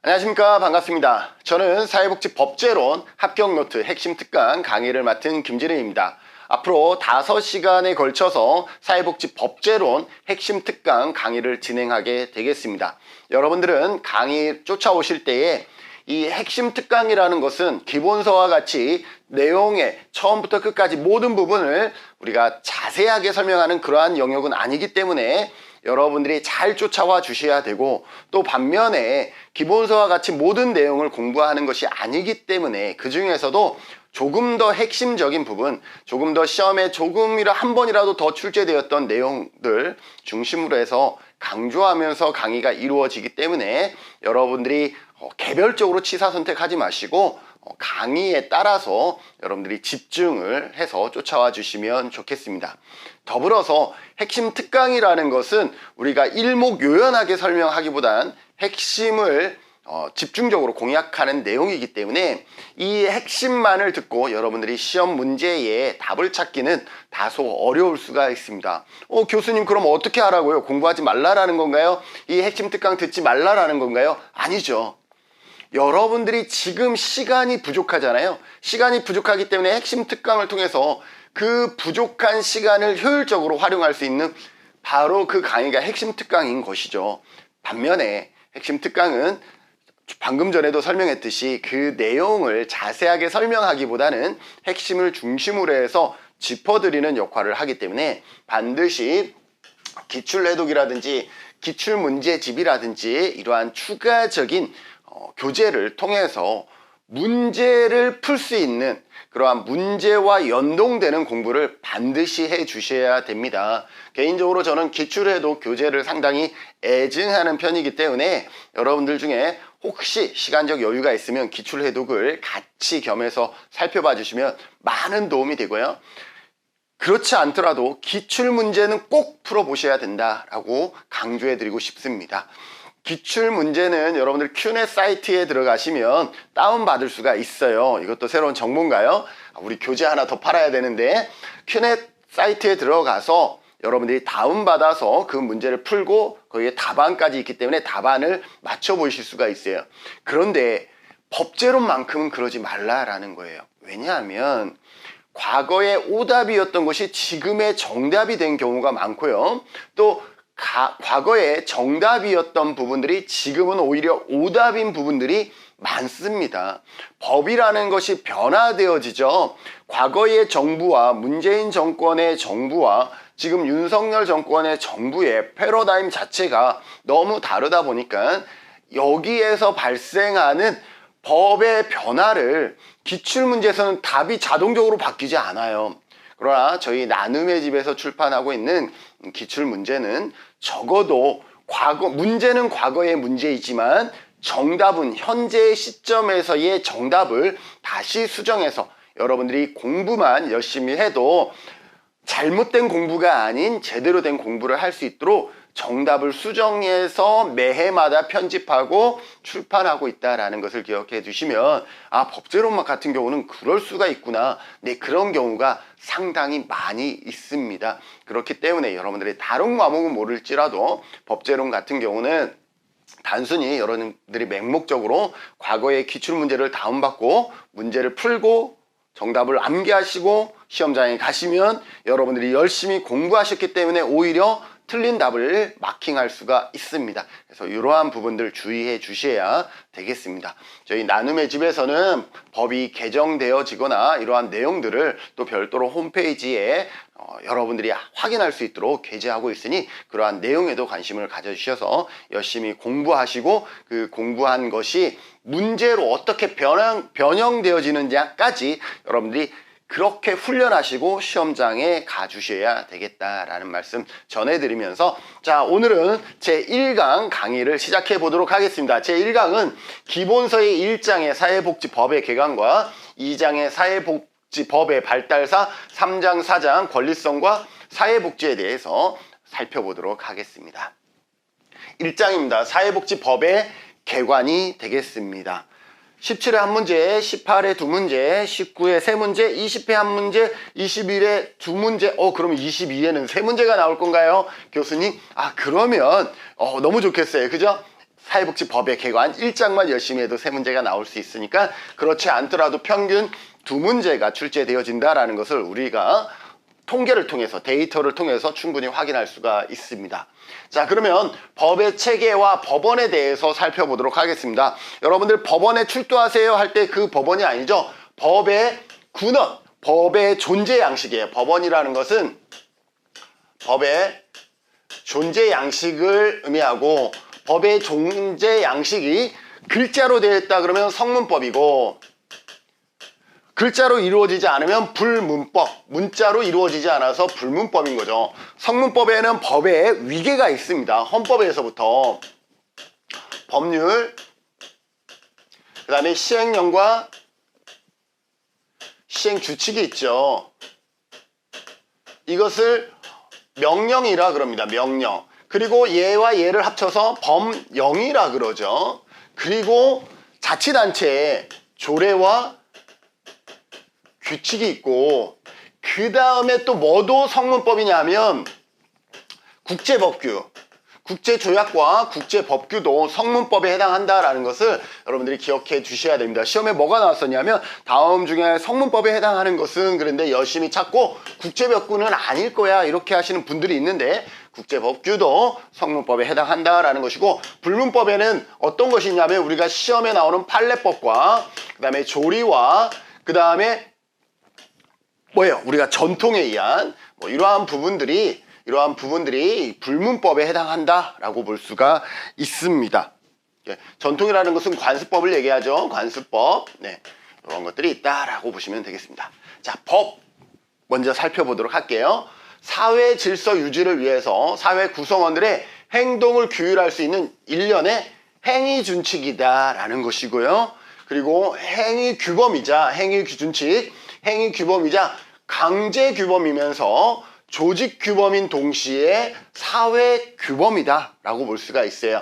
안녕하십니까, 반갑습니다. 저는 사회복지법제론 합격노트 핵심 특강 강의를 맡은 김진우입니다. 앞으로 5시간에 걸쳐서 사회복지법제론 핵심 특강 강의를 진행하게 되겠습니다. 여러분들은 강의 쫓아오실 때에 이 핵심 특강이라는 것은 기본서와 같이 내용의 처음부터 끝까지 모든 부분을 우리가 자세하게 설명하는 그러한 영역은 아니기 때문에 여러분들이 잘 쫓아와 주셔야 되고, 또 반면에 기본서와 같이 모든 내용을 공부하는 것이 아니기 때문에 그 중에서도 조금 더 핵심적인 부분, 조금 더 시험에 조금이라 한 번이라도 더 출제되었던 내용들 중심으로 해서 강조하면서 강의가 이루어지기 때문에 여러분들이 개별적으로 취사 선택하지 마시고 강의에 따라서 여러분들이 집중을 해서 쫓아와 주시면 좋겠습니다. 더불어서 핵심 특강이라는 것은 우리가 일목요연하게 설명하기보단 핵심을 집중적으로 공략하는 내용이기 때문에 이 핵심만을 듣고 여러분들이 시험 문제에 답을 찾기는 다소 어려울 수가 있습니다. 교수님, 그럼 어떻게 하라고요? 공부하지 말라라는 건가요? 이 핵심 특강 듣지 말라라는 건가요? 아니죠. 여러분들이 지금 시간이 부족하잖아요. 시간이 부족하기 때문에 핵심 특강을 통해서 그 부족한 시간을 효율적으로 활용할 수 있는 바로 그 강의가 핵심 특강인 것이죠. 반면에 핵심 특강은 방금 전에도 설명했듯이 그 내용을 자세하게 설명하기보다는 핵심을 중심으로 해서 짚어드리는 역할을 하기 때문에 반드시 기출해독이라든지 기출문제집이라든지 이러한 추가적인 교재를 통해서 문제를 풀 수 있는 그러한 문제와 연동되는 공부를 반드시 해 주셔야 됩니다. 개인적으로 저는 기출해독 교재를 상당히 애증하는 편이기 때문에 여러분들 중에 혹시 시간적 여유가 있으면 기출해독을 같이 겸해서 살펴봐 주시면 많은 도움이 되고요. 그렇지 않더라도 기출문제는 꼭 풀어보셔야 된다라고 강조해드리고 싶습니다. 기출문제는 여러분들 큐넷 사이트에 들어가시면 다운받을 수가 있어요. 이것도 새로운 정보인가요? 우리 교재 하나 더 팔아야 되는데, 큐넷 사이트에 들어가서 여러분들이 다운받아서 그 문제를 풀고 거기에 답안까지 있기 때문에 답안을 맞춰보실 수가 있어요. 그런데 법제론만큼은 그러지 말라라는 거예요. 왜냐하면 과거의 오답이었던 것이 지금의 정답이 된 경우가 많고요. 또 과거에 정답이었던 부분들이 지금은 오히려 오답인 부분들이 많습니다. 법이라는 것이 변화되어지죠. 과거의 정부와 문재인 정권의 정부와 지금 윤석열 정권의 정부의 패러다임 자체가 너무 다르다 보니까 여기에서 발생하는 법의 변화를 기출문제에서는 답이 자동적으로 바뀌지 않아요. 그러나 저희 나눔의 집에서 출판하고 있는 기출문제는 적어도 문제는 과거의 문제이지만 정답은 현재의 시점에서의 정답을 다시 수정해서 여러분들이 공부만 열심히 해도 잘못된 공부가 아닌 제대로 된 공부를 할 수 있도록 정답을 수정해서 매해마다 편집하고 출판하고 있다라는 것을 기억해 두시면, 법제론만 같은 경우는 그럴 수가 있구나. 네, 그런 경우가 상당히 많이 있습니다. 그렇기 때문에 여러분들이 다른 과목은 모를지라도 법제론 같은 경우는 단순히 여러분들이 맹목적으로 과거의 기출문제를 다운받고 문제를 풀고 정답을 암기하시고 시험장에 가시면 여러분들이 열심히 공부하셨기 때문에 오히려 틀린 답을 마킹할 수가 있습니다. 그래서 이러한 부분들 주의해 주셔야 되겠습니다. 저희 나눔의 집에서는 법이 개정되어지거나 이러한 내용들을 또 별도로 홈페이지에 여러분들이 확인할 수 있도록 게재하고 있으니 그러한 내용에도 관심을 가져주셔서 열심히 공부하시고 그 공부한 것이 문제로 어떻게 변형되어지는지까지 여러분들이 그렇게 훈련하시고 시험장에 가주셔야 되겠다라는 말씀 전해드리면서, 자, 오늘은 제1강 강의를 시작해 보도록 하겠습니다. 제1강은 기본서의 1장의 사회복지법의 개관과 2장의 사회복지법의 발달사, 3장, 4장 권리성과 사회복지에 대해서 살펴보도록 하겠습니다. 1장입니다. 사회복지법의 개관이 되겠습니다. 17회 한 문제, 18회 두 문제, 19회 세 문제, 20회 한 문제, 21회 두 문제. 그럼 22회는 세 문제가 나올 건가요? 교수님? 그러면 너무 좋겠어요. 그죠? 사회복지법의 개관 1장만 열심히 해도 3문제가 나올 수 있으니까 그렇지 않더라도 평균 2문제가 출제되어진다라는 것을 우리가 통계를 통해서 데이터를 통해서 충분히 확인할 수가 있습니다. 자, 그러면 법의 체계와 법원에 대해서 살펴보도록 하겠습니다. 여러분들 법원에 출두하세요 할 때 그 법원이 아니죠. 법의 군원, 법의 존재 양식이에요. 법원이라는 것은 법의 존재 양식을 의미하고 법의 존재 양식이 글자로 되어 있다 그러면 성문법이고 글자로 이루어지지 않으면 불문법, 문자로 이루어지지 않아서 불문법인 거죠. 성문법에는 법의 위계가 있습니다. 헌법에서부터 법률, 그 다음에 시행령과 시행규칙이 있죠. 이것을 명령이라 그럽니다. 명령. 그리고 얘와 얘를 합쳐서 법령이라 그러죠. 그리고 자치단체의 조례와 규칙이 있고 그 다음에 또 뭐도 성문법이냐면 국제법규, 국제조약과 국제법규도 성문법에 해당한다라는 것을 여러분들이 기억해 주셔야 됩니다. 시험에 뭐가 나왔었냐면 다음 중에 성문법에 해당하는 것은 그런데 열심히 찾고 국제법규는 아닐 거야 이렇게 하시는 분들이 있는데 국제법규도 성문법에 해당한다라는 것이고 불문법에는 어떤 것이 있냐면 우리가 시험에 나오는 판례법과 그 다음에 조리와 그 다음에 뭐예요? 우리가 전통에 의한 이러한 부분들이 불문법에 해당한다라고 볼 수가 있습니다. 전통이라는 것은 관습법을 얘기하죠. 관습법. 네, 이런 것들이 있다라고 보시면 되겠습니다. 자, 법 먼저 살펴보도록 할게요. 사회 질서 유지를 위해서 사회 구성원들의 행동을 규율할 수 있는 일련의 행위 준칙이다라는 것이고요. 그리고 행위 규범이자 강제 규범이면서 조직 규범인 동시에 사회 규범이다 라고 볼 수가 있어요.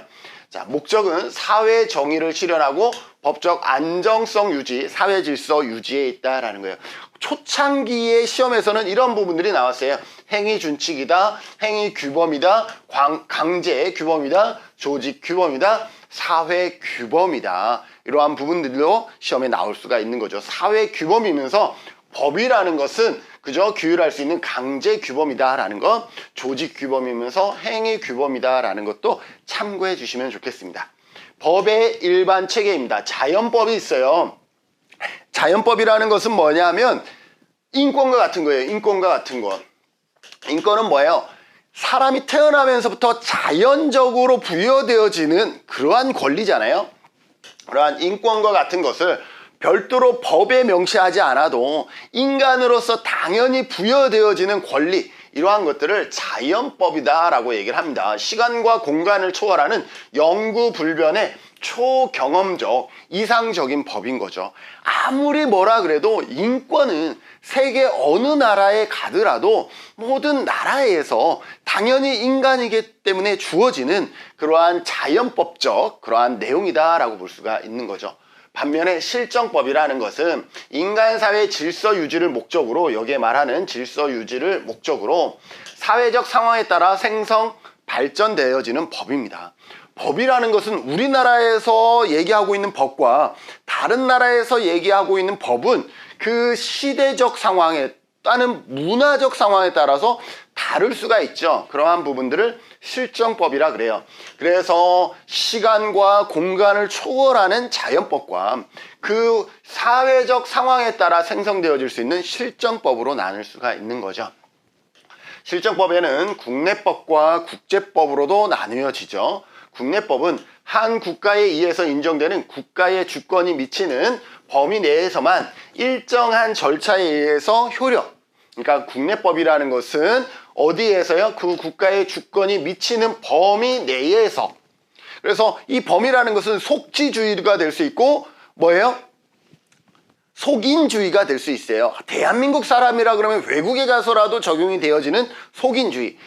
자, 목적은 사회 정의를 실현하고 법적 안정성 유지, 사회 질서 유지에 있다라는 거예요. 초창기의 시험에서는 이런 부분들이 나왔어요. 행위 준칙이다, 행위 규범이다, 강제 규범이다, 조직 규범이다, 사회 규범이다. 이러한 부분들도 시험에 나올 수가 있는 거죠. 사회 규범이면서 법이라는 것은 그저 규율할 수 있는 강제 규범이다라는 것, 조직 규범이면서 행위 규범이다라는 것도 참고해 주시면 좋겠습니다. 법의 일반 체계입니다. 자연법이 있어요. 자연법이라는 것은 뭐냐면 인권과 같은 거예요. 인권과 같은 것. 인권은 뭐예요? 사람이 태어나면서부터 자연적으로 부여되어지는 그러한 권리잖아요. 그러한 인권과 같은 것을 별도로 법에 명시하지 않아도 인간으로서 당연히 부여되어지는 권리, 이러한 것들을 자연법이다라고 얘기를 합니다. 시간과 공간을 초월하는 영구불변의 초경험적, 이상적인 법인 거죠. 아무리 뭐라 그래도 인권은 세계 어느 나라에 가더라도 모든 나라에서 당연히 인간이기 때문에 주어지는 그러한 자연법적 그러한 내용이다라고 볼 수가 있는 거죠. 반면에 실정법이라는 것은 인간사회 질서 유지를 목적으로, 여기에 말하는 질서 유지를 목적으로 사회적 상황에 따라 생성, 발전되어지는 법입니다. 법이라는 것은 우리나라에서 얘기하고 있는 법과 다른 나라에서 얘기하고 있는 법은 그 시대적 상황에 따른 문화적 상황에 따라서 다를 수가 있죠. 그러한 부분들을 실정법이라 그래요. 그래서 시간과 공간을 초월하는 자연법과 그 사회적 상황에 따라 생성되어질 수 있는 실정법으로 나눌 수가 있는 거죠. 실정법에는 국내법과 국제법으로도 나누어지죠. 국내법은 한 국가에 의해서 인정되는 국가의 주권이 미치는 범위 내에서만 일정한 절차에 의해서 효력, 그러니까 국내법이라는 것은 어디에서요? 그 국가의 주권이 미치는 범위 내에서. 그래서 이 범위라는 것은 속지주의가 될 수 있고 뭐예요? 속인주의가 될 수 있어요. 대한민국 사람이라 그러면 외국에 가서라도 적용이 되어지는 속인주의,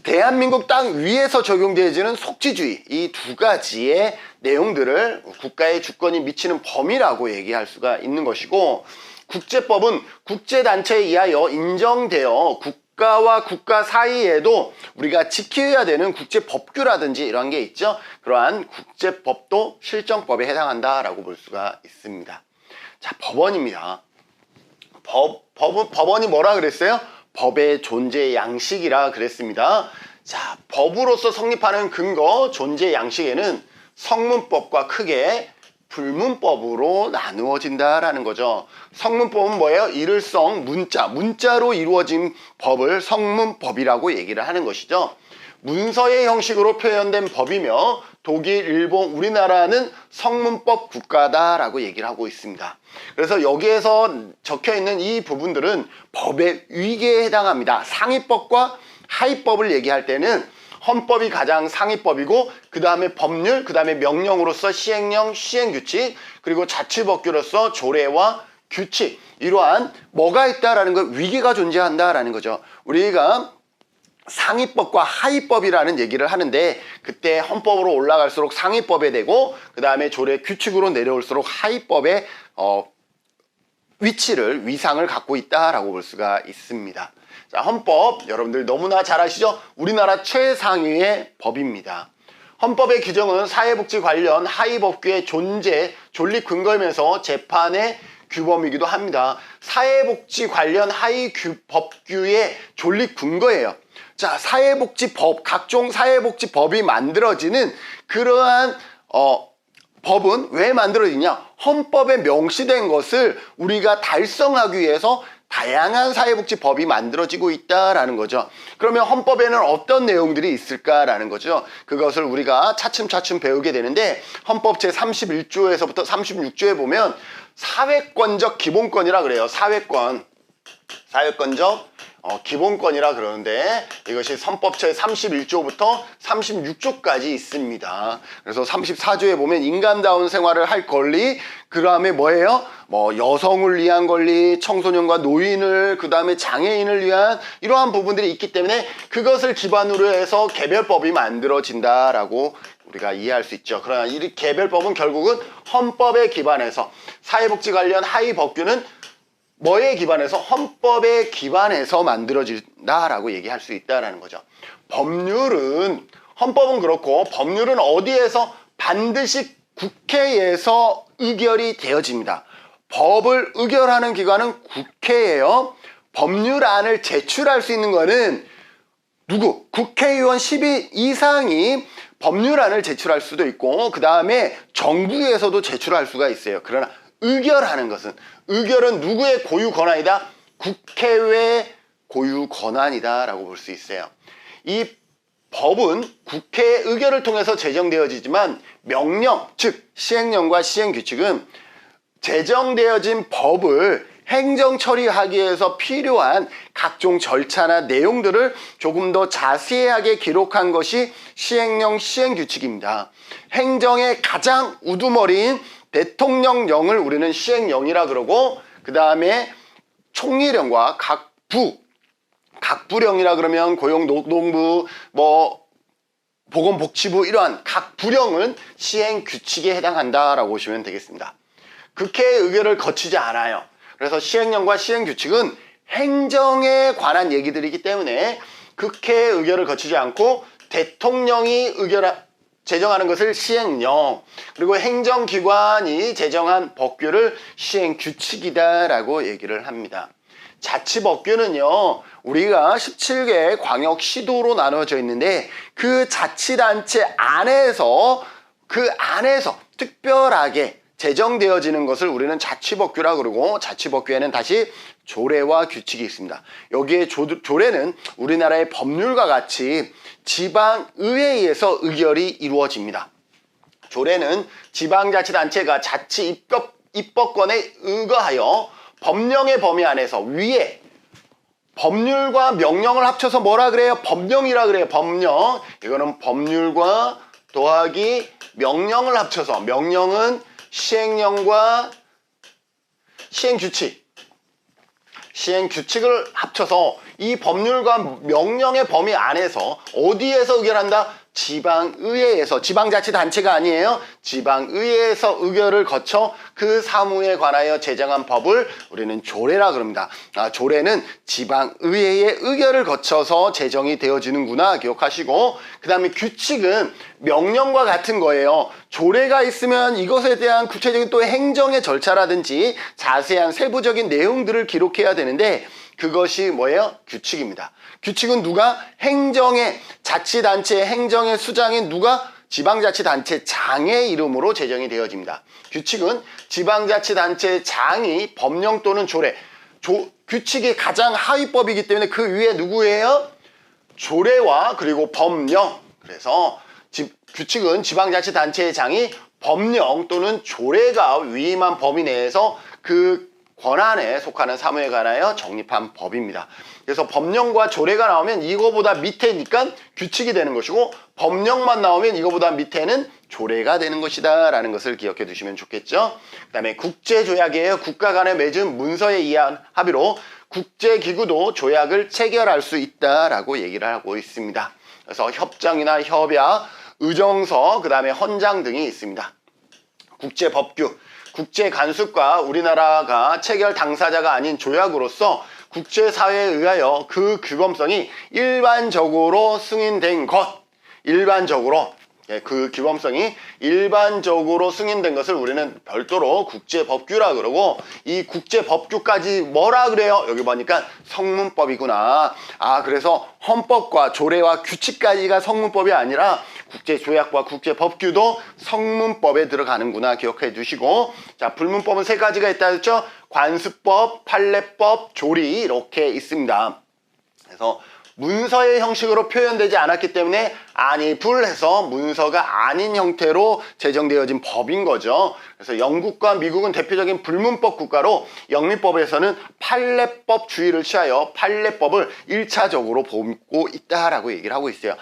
대한민국 땅 위에서 적용되어지는 속지주의, 이 두 가지의 내용들을 국가의 주권이 미치는 범위라고 얘기할 수가 있는 것이고, 국제법은 국제단체에 의하여 인정되어 국가와 국가 사이에도 우리가 지켜야 되는 국제법규라든지 이런 게 있죠. 그러한 국제법도 실정법에 해당한다라고 볼 수가 있습니다. 자, 법원입니다. 법원이 뭐라 그랬어요? 법의 존재 양식이라 그랬습니다. 자, 법으로서 성립하는 근거, 존재 양식에는 성문법과 크게 불문법으로 나누어진다라는 거죠. 성문법은 뭐예요? 일을성, 문자로 이루어진 법을 성문법이라고 얘기를 하는 것이죠. 문서의 형식으로 표현된 법이며 독일, 일본, 우리나라는 성문법 국가다라고 얘기를 하고 있습니다. 그래서 여기에서 적혀있는 이 부분들은 법의 위계에 해당합니다. 상위법과 하위법을 얘기할 때는 헌법이 가장 상위법이고 그 다음에 법률, 그 다음에 명령으로서 시행령, 시행규칙, 그리고 자치법규로서 조례와 규칙, 이러한 뭐가 있다라는 것, 위계가 존재한다라는 거죠. 우리가 상위법과 하위법이라는 얘기를 하는데 그때 헌법으로 올라갈수록 상위법에 되고 그 다음에 조례 규칙으로 내려올수록 하위법의 위상을 갖고 있다라고 볼 수가 있습니다. 자, 헌법 여러분들 너무나 잘 아시죠? 우리나라 최상위의 법입니다. 헌법의 규정은 사회복지 관련 하위법규의 존립 근거이면서 재판의 규범이기도 합니다. 사회복지 관련 하위법규의 존립 근거예요. 자, 사회복지법, 각종 사회복지법이 만들어지는 그러한 법은 왜 만들어지냐? 헌법에 명시된 것을 우리가 달성하기 위해서 다양한 사회복지법이 만들어지고 있다라는 거죠. 그러면 헌법에는 어떤 내용들이 있을까라는 거죠. 그것을 우리가 차츰차츰 배우게 되는데 헌법 제31조에서부터 36조에 보면 사회권적 기본권이라 그래요. 사회권적 기본권이라 그러는데 이것이 헌법제 31조부터 36조까지 있습니다. 그래서 34조에 보면 인간다운 생활을 할 권리, 그 다음에 뭐예요? 여성을 위한 권리, 청소년과 노인을, 그 다음에 장애인을 위한 이러한 부분들이 있기 때문에 그것을 기반으로 해서 개별법이 만들어진다라고 우리가 이해할 수 있죠. 그러나 이 개별법은 결국은 헌법에 기반해서 사회복지 관련 하위법규는 뭐에 기반해서? 헌법에 기반해서 만들어진다라고 얘기할 수 있다라는 거죠. 헌법은 그렇고 법률은 어디에서? 반드시 국회에서 의결이 되어집니다. 법을 의결하는 기관은 국회예요. 법률안을 제출할 수 있는 거는 누구? 국회의원 10인 이상이 법률안을 제출할 수도 있고 그 다음에 정부에서도 제출할 수가 있어요. 그러나 의결은 누구의 고유 권한이다? 국회의 고유 권한이다라고 볼 수 있어요. 이 법은 국회의 의결을 통해서 제정되어지지만 명령, 즉 시행령과 시행규칙은 제정되어진 법을 행정 처리하기 위해서 필요한 각종 절차나 내용들을 조금 더 자세하게 기록한 것이 시행령, 시행규칙입니다. 행정의 가장 우두머리인 대통령령을 우리는 시행령이라 그러고 그 다음에 총리령과 각 부령이라 그러면 고용노동부, 보건복지부 이러한 각 부령은 시행규칙에 해당한다라고 보시면 되겠습니다. 국회의 의결을 거치지 않아요. 그래서 시행령과 시행규칙은 행정에 관한 얘기들이기 때문에 국회의 의결을 거치지 않고 대통령이 제정하는 것을 시행령, 그리고 행정기관이 제정한 법규를 시행규칙이다라고 얘기를 합니다. 자치법규는요, 우리가 17개의 광역시도로 나눠져 있는데 그 자치단체 안에서 특별하게 제정되어지는 것을 우리는 자치법규라 그러고 자치법규에는 다시 조례와 규칙이 있습니다. 여기에 조례는 우리나라의 법률과 같이 지방의회에서 의결이 이루어집니다. 조례는 지방자치단체가 자치 입법권에 의거하여 법령의 범위 안에서 위에 법률과 명령을 합쳐서 뭐라 그래요? 법령이라 그래요. 법령. 이거는 법률과 더하기 명령을 합쳐서 명령은 시행령과 시행규칙을 합쳐서 이 법률과 명령의 범위 안에서 어디에서 의결한다? 지방의회에서, 지방자치단체가 아니에요. 지방의회에서 의결을 거쳐 그 사무에 관하여 제정한 법을 우리는 조례라 그럽니다. 조례는 지방의회의 의결을 거쳐서 제정이 되어지는구나 기억하시고, 그 다음에 규칙은 명령과 같은 거예요. 조례가 있으면 이것에 대한 구체적인 또 행정의 절차라든지 자세한 세부적인 내용들을 기록해야 되는데, 그것이 뭐예요? 규칙입니다. 규칙은 누가? 행정의, 자치단체의 행정의 수장인 누가? 지방자치단체장의 이름으로 제정이 되어집니다. 규칙은 지방자치단체장이 법령 또는 조례, 규칙이 가장 하위법이기 때문에 그 위에 누구예요? 조례와 그리고 법령. 그래서 규칙은 지방자치단체장이 법령 또는 조례가 위임한 범위 내에서 그 권한에 속하는 사무에 관하여 정립한 법입니다. 그래서 법령과 조례가 나오면 이거보다 밑에니까 규칙이 되는 것이고, 법령만 나오면 이거보다 밑에는 조례가 되는 것이다 라는 것을 기억해 두시면 좋겠죠. 그 다음에 국제조약이에요. 국가 간에 맺은 문서에 의한 합의로 국제기구도 조약을 체결할 수 있다라고 얘기를 하고 있습니다. 그래서 협정이나 협약, 의정서, 그 다음에 헌장 등이 있습니다. 국제법규, 국제간섭과 우리나라가 체결 당사자가 아닌 조약으로서 국제사회에 의하여 그 규범성이 일반적으로 승인된 것, 그 규범성이 일반적으로 승인된 것을 우리는 별도로 국제법규라 그러고, 이 국제법규까지 뭐라 그래요? 여기 보니까 성문법이구나. 그래서 헌법과 조례와 규칙까지가 성문법이 아니라 국제조약과 국제법규도 성문법에 들어가는구나 기억해 두시고, 자, 불문법은 세 가지가 있다 했죠? 관습법, 판례법, 조리 이렇게 있습니다. 그래서 문서의 형식으로 표현되지 않았기 때문에 아니 불해서 문서가 아닌 형태로 제정되어진 법인 거죠. 그래서 영국과 미국은 대표적인 불문법 국가로 영미법에서는 판례법 주의를 취하여 판례법을 1차적으로 보고 있다라고 얘기를 하고 있어요.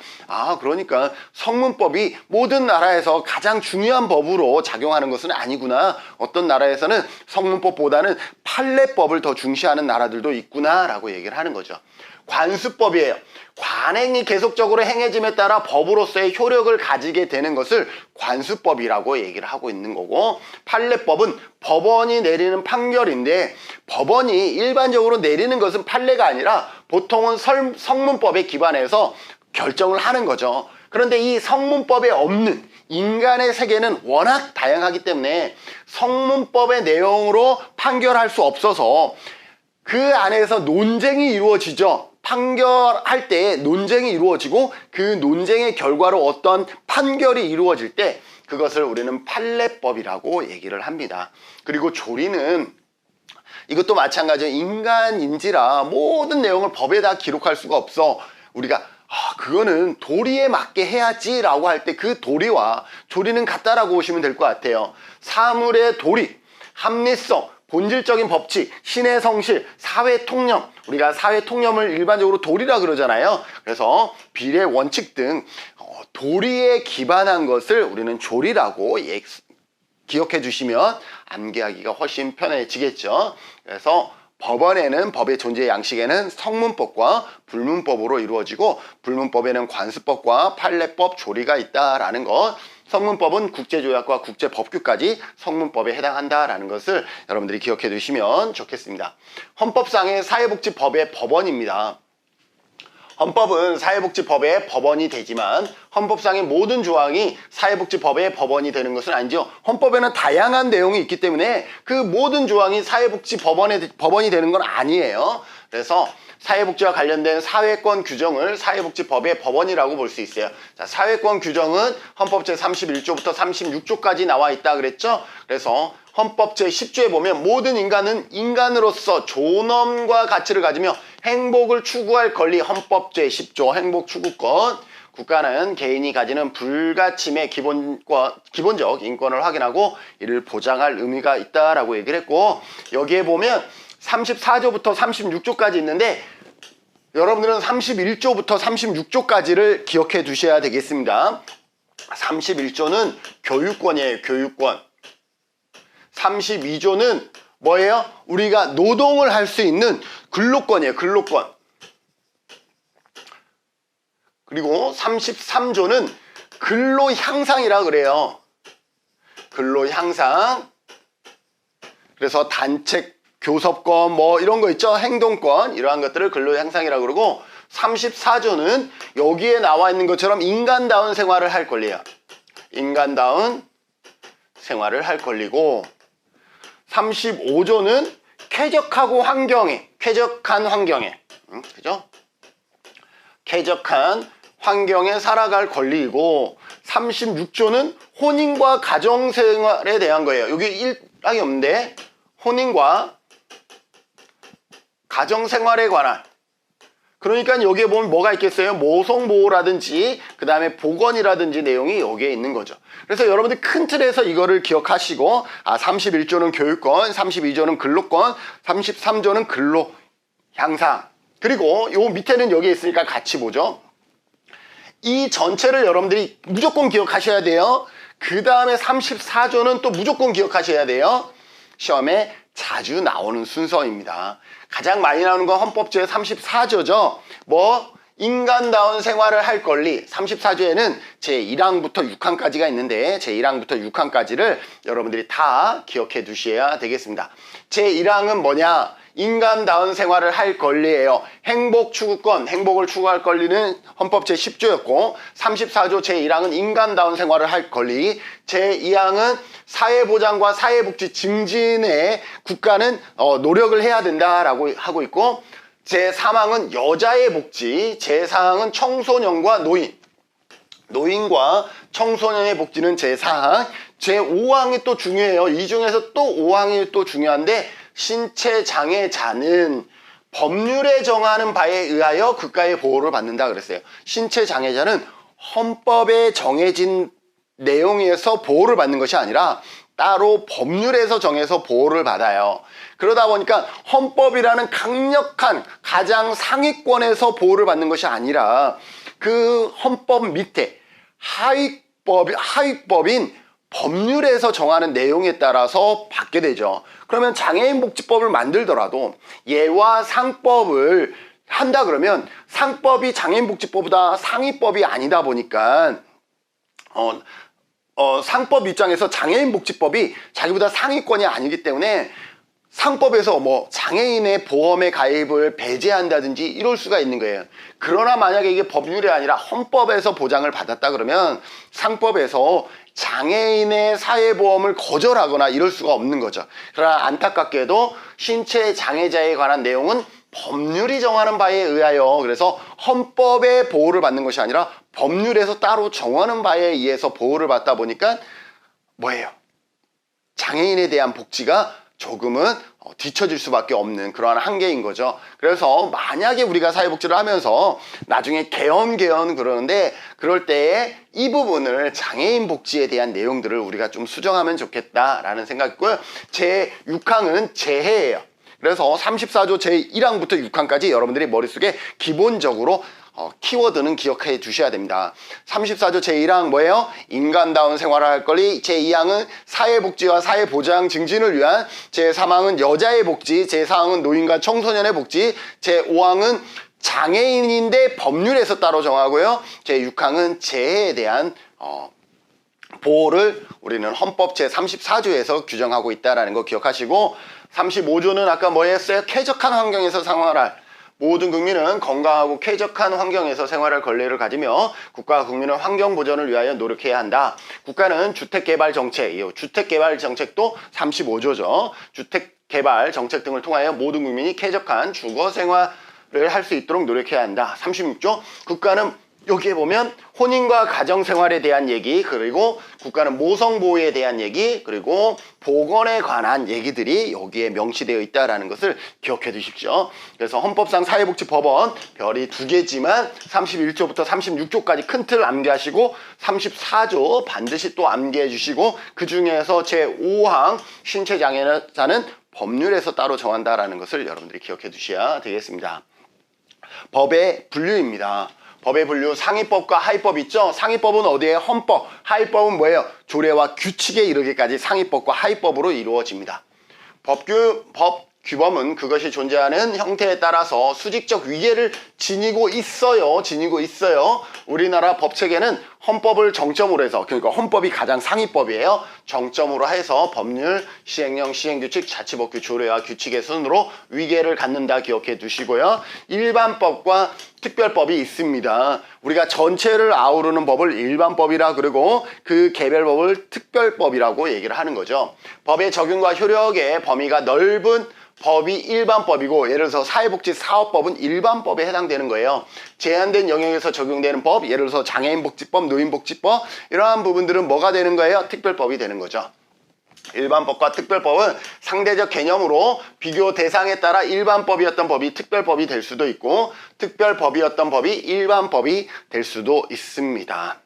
그러니까 성문법이 모든 나라에서 가장 중요한 법으로 작용하는 것은 아니구나. 어떤 나라에서는 성문법보다는 판례법을 더 중시하는 나라들도 있구나라고 얘기를 하는 거죠. 관습법이에요. 관행이 계속적으로 행해짐에 따라 법으로서의 효력을 가지게 되는 것을 관습법이라고 얘기를 하고 있는 거고, 판례법은 법원이 내리는 판결인데, 법원이 일반적으로 내리는 것은 판례가 아니라 보통은 성문법에 기반해서 결정을 하는 거죠. 그런데 이 성문법에 없는 인간의 세계는 워낙 다양하기 때문에 성문법의 내용으로 판결할 수 없어서 그 안에서 논쟁이 이루어지죠. 판결할 때 논쟁이 이루어지고 그 논쟁의 결과로 어떤 판결이 이루어질 때 그것을 우리는 판례법이라고 얘기를 합니다. 그리고 조리는 이것도 마찬가지예요. 인간인지라 모든 내용을 법에 다 기록할 수가 없어. 우리가 그거는 도리에 맞게 해야지 라고 할 때 그 도리와 조리는 같다라고 보시면 될 것 같아요. 사물의 도리, 합리성, 본질적인 법칙, 신의 성실, 사회통념, 우리가 사회통념을 일반적으로 도리라 그러잖아요. 그래서 비례 원칙 등 도리에 기반한 것을 우리는 조리라고 기억해 주시면 암기하기가 훨씬 편해지겠죠. 그래서 법원에는 법의 존재 양식에는 성문법과 불문법으로 이루어지고, 불문법에는 관습법과 판례법, 조리가 있다라는 것, 성문법은 국제조약과 국제법규까지 성문법에 해당한다라는 것을 여러분들이 기억해 두시면 좋겠습니다. 헌법상의 사회복지법의 법원입니다. 헌법은 사회복지법의 법원이 되지만 헌법상의 모든 조항이 사회복지법의 법원이 되는 것은 아니죠. 헌법에는 다양한 내용이 있기 때문에 그 모든 조항이 사회복지법원이 되는 건 아니에요. 그래서 사회복지와 관련된 사회권 규정을 사회복지법의 법원이라고 볼 수 있어요. 자, 사회권 규정은 헌법 제31조부터 36조까지 나와 있다 그랬죠. 그래서 헌법 제10조에 보면 모든 인간은 인간으로서 존엄과 가치를 가지며 행복을 추구할 권리, 헌법 제10조 행복추구권, 국가는 개인이 가지는 불가침의 기본적 인권을 확인하고 이를 보장할 의미가 있다라고 얘기를 했고, 여기에 보면 34조부터 36조까지 있는데 여러분들은 31조부터 36조까지를 기억해 두셔야 되겠습니다. 31조는 교육권이에요. 교육권. 32조는 뭐예요? 우리가 노동을 할 수 있는 근로권이에요. 근로권. 그리고 33조는 근로향상이라 그래요. 근로향상. 그래서 단책, 교섭권 뭐 이런 거 있죠. 행동권 이러한 것들을 근로향상이라고 그러고 34조는 여기에 나와 있는 것처럼 인간다운 생활을 할 권리예요. 인간다운 생활을 할 권리고 35조는 쾌적한 환경에 그죠? 쾌적한 환경에 살아갈 권리이고 36조는 혼인과 가정생활에 대한 거예요. 여기 일항이 없는데 혼인과 가정생활에 관한 그러니까 여기에 보면 뭐가 있겠어요? 모성보호라든지 그 다음에 보건이라든지 내용이 여기에 있는 거죠. 그래서 여러분들 큰 틀에서 이거를 기억하시고 31조는 교육권, 32조는 근로권, 33조는 근로향상 그리고 요 밑에는 여기 있으니까 같이 보죠. 이 전체를 여러분들이 무조건 기억하셔야 돼요. 그 다음에 34조는 또 무조건 기억하셔야 돼요. 시험에 자주 나오는 순서입니다. 가장 많이 나오는 건 헌법제 34조죠. 인간다운 생활을 할 권리 34조에는 제1항부터 6항까지가 있는데 제1항부터 6항까지를 여러분들이 다 기억해 두셔야 되겠습니다. 제1항은 뭐냐? 인간다운 생활을 할 권리예요. 행복 추구권, 행복을 추구할 권리는 헌법 제10조였고 34조 제1항은 인간다운 생활을 할 권리, 제2항은 사회보장과 사회복지 증진에 국가는 노력을 해야 된다라고 하고 있고 제3항은 여자의 복지, 제4항은 청소년과 노인과 청소년의 복지는 제4항, 제5항이 또 중요해요. 이 중에서 또 5항이 또 중요한데 신체장애자는 법률에 정하는 바에 의하여 국가의 보호를 받는다 그랬어요. 신체장애자는 헌법에 정해진 내용에서 보호를 받는 것이 아니라 따로 법률에서 정해서 보호를 받아요. 그러다 보니까 헌법이라는 강력한 가장 상위권에서 보호를 받는 것이 아니라 그 헌법 밑에 하위법인 법률에서 정하는 내용에 따라서 받게 되죠. 그러면 장애인복지법을 만들더라도 예와 상법을 한다 그러면 상법이 장애인복지법보다 상위법이 아니다 보니까 상법 입장에서 장애인복지법이 자기보다 상위권이 아니기 때문에 상법에서 장애인의 보험에 가입을 배제한다든지 이럴 수가 있는 거예요. 그러나 만약에 이게 법률이 아니라 헌법에서 보장을 받았다 그러면 상법에서 장애인의 사회보험을 거절하거나 이럴 수가 없는 거죠. 그러나 안타깝게도 신체장애자에 관한 내용은 법률이 정하는 바에 의하여 그래서 헌법의 보호를 받는 것이 아니라 법률에서 따로 정하는 바에 의해서 보호를 받다 보니까 장애인에 대한 복지가 조금은 뒤처질 수밖에 없는 그러한 한계인 거죠. 그래서 만약에 우리가 사회복지를 하면서 나중에 개헌 그러는데 그럴 때에 이 부분을 장애인 복지에 대한 내용들을 우리가 좀 수정하면 좋겠다라는 생각이고요. 제6항은 재해예요. 그래서 34조 제1항부터 6항까지 여러분들이 머릿속에 기본적으로 키워드는 기억해 두셔야 됩니다. 34조 제1항 뭐예요? 인간다운 생활을 할 권리. 제2항은 사회복지와 사회보장 증진을 위한. 제3항은 여자의 복지. 제4항은 노인과 청소년의 복지. 제5항은 장애인인데 법률에서 따로 정하고요. 제6항은 재해에 대한 보호를 우리는 헌법 제34조에서 규정하고 있다는 거 기억하시고 35조는 아까 뭐였어요? 쾌적한 환경에서 생활할 모든 국민은 건강하고 쾌적한 환경에서 생활할 권리를 가지며 국가와 국민은 환경 보전을 위하여 노력해야 한다. 국가는 주택개발 정책, 주택개발 정책도 35조죠. 주택개발 정책 등을 통하여 모든 국민이 쾌적한 주거 생활을 할 수 있도록 노력해야 한다. 36조 국가는 여기에 보면 혼인과 가정생활에 대한 얘기, 그리고 국가는 모성보호에 대한 얘기, 그리고 보건에 관한 얘기들이 여기에 명시되어 있다는 것을 기억해 두십시오. 그래서 헌법상 사회복지법원 별이 2개지만 31조부터 36조까지 큰 틀을 암기하시고 34조 반드시 또 암기해 주시고 그 중에서 제5항 신체장애자는 법률에서 따로 정한다는 것을 여러분들이 기억해 두셔야 되겠습니다. 법의 분류입니다. 법의 분류, 상위법과 하위법 있죠? 상위법은 어디에? 헌법. 하위법은 뭐예요? 조례와 규칙에 이르기까지 상위법과 하위법으로 이루어집니다. 법 규범은 그것이 존재하는 형태에 따라서 수직적 위계를 지니고 있어요. 우리나라 법체계는 헌법을 정점으로 해서, 그러니까 헌법이 가장 상위법이에요. 정점으로 해서 법률, 시행령, 시행규칙, 자치법규, 조례와 규칙의 순으로 위계를 갖는다 기억해 두시고요. 일반법과 특별법이 있습니다. 우리가 전체를 아우르는 법을 일반법이라 그러고 그 개별법을 특별법이라고 얘기를 하는 거죠. 법의 적용과 효력의 범위가 넓은 법이 일반법이고, 예를 들어서 사회복지사업법은 일반법에 해당되는 거예요. 제한된 영역에서 적용되는 법, 예를 들어서 장애인복지법, 노인복지법, 이러한 부분들은 뭐가 되는 거예요? 특별법이 되는 거죠. 일반법과 특별법은 상대적 개념으로 비교 대상에 따라 일반법이었던 법이 특별법이 될 수도 있고, 특별법이었던 법이 일반법이 될 수도 있습니다.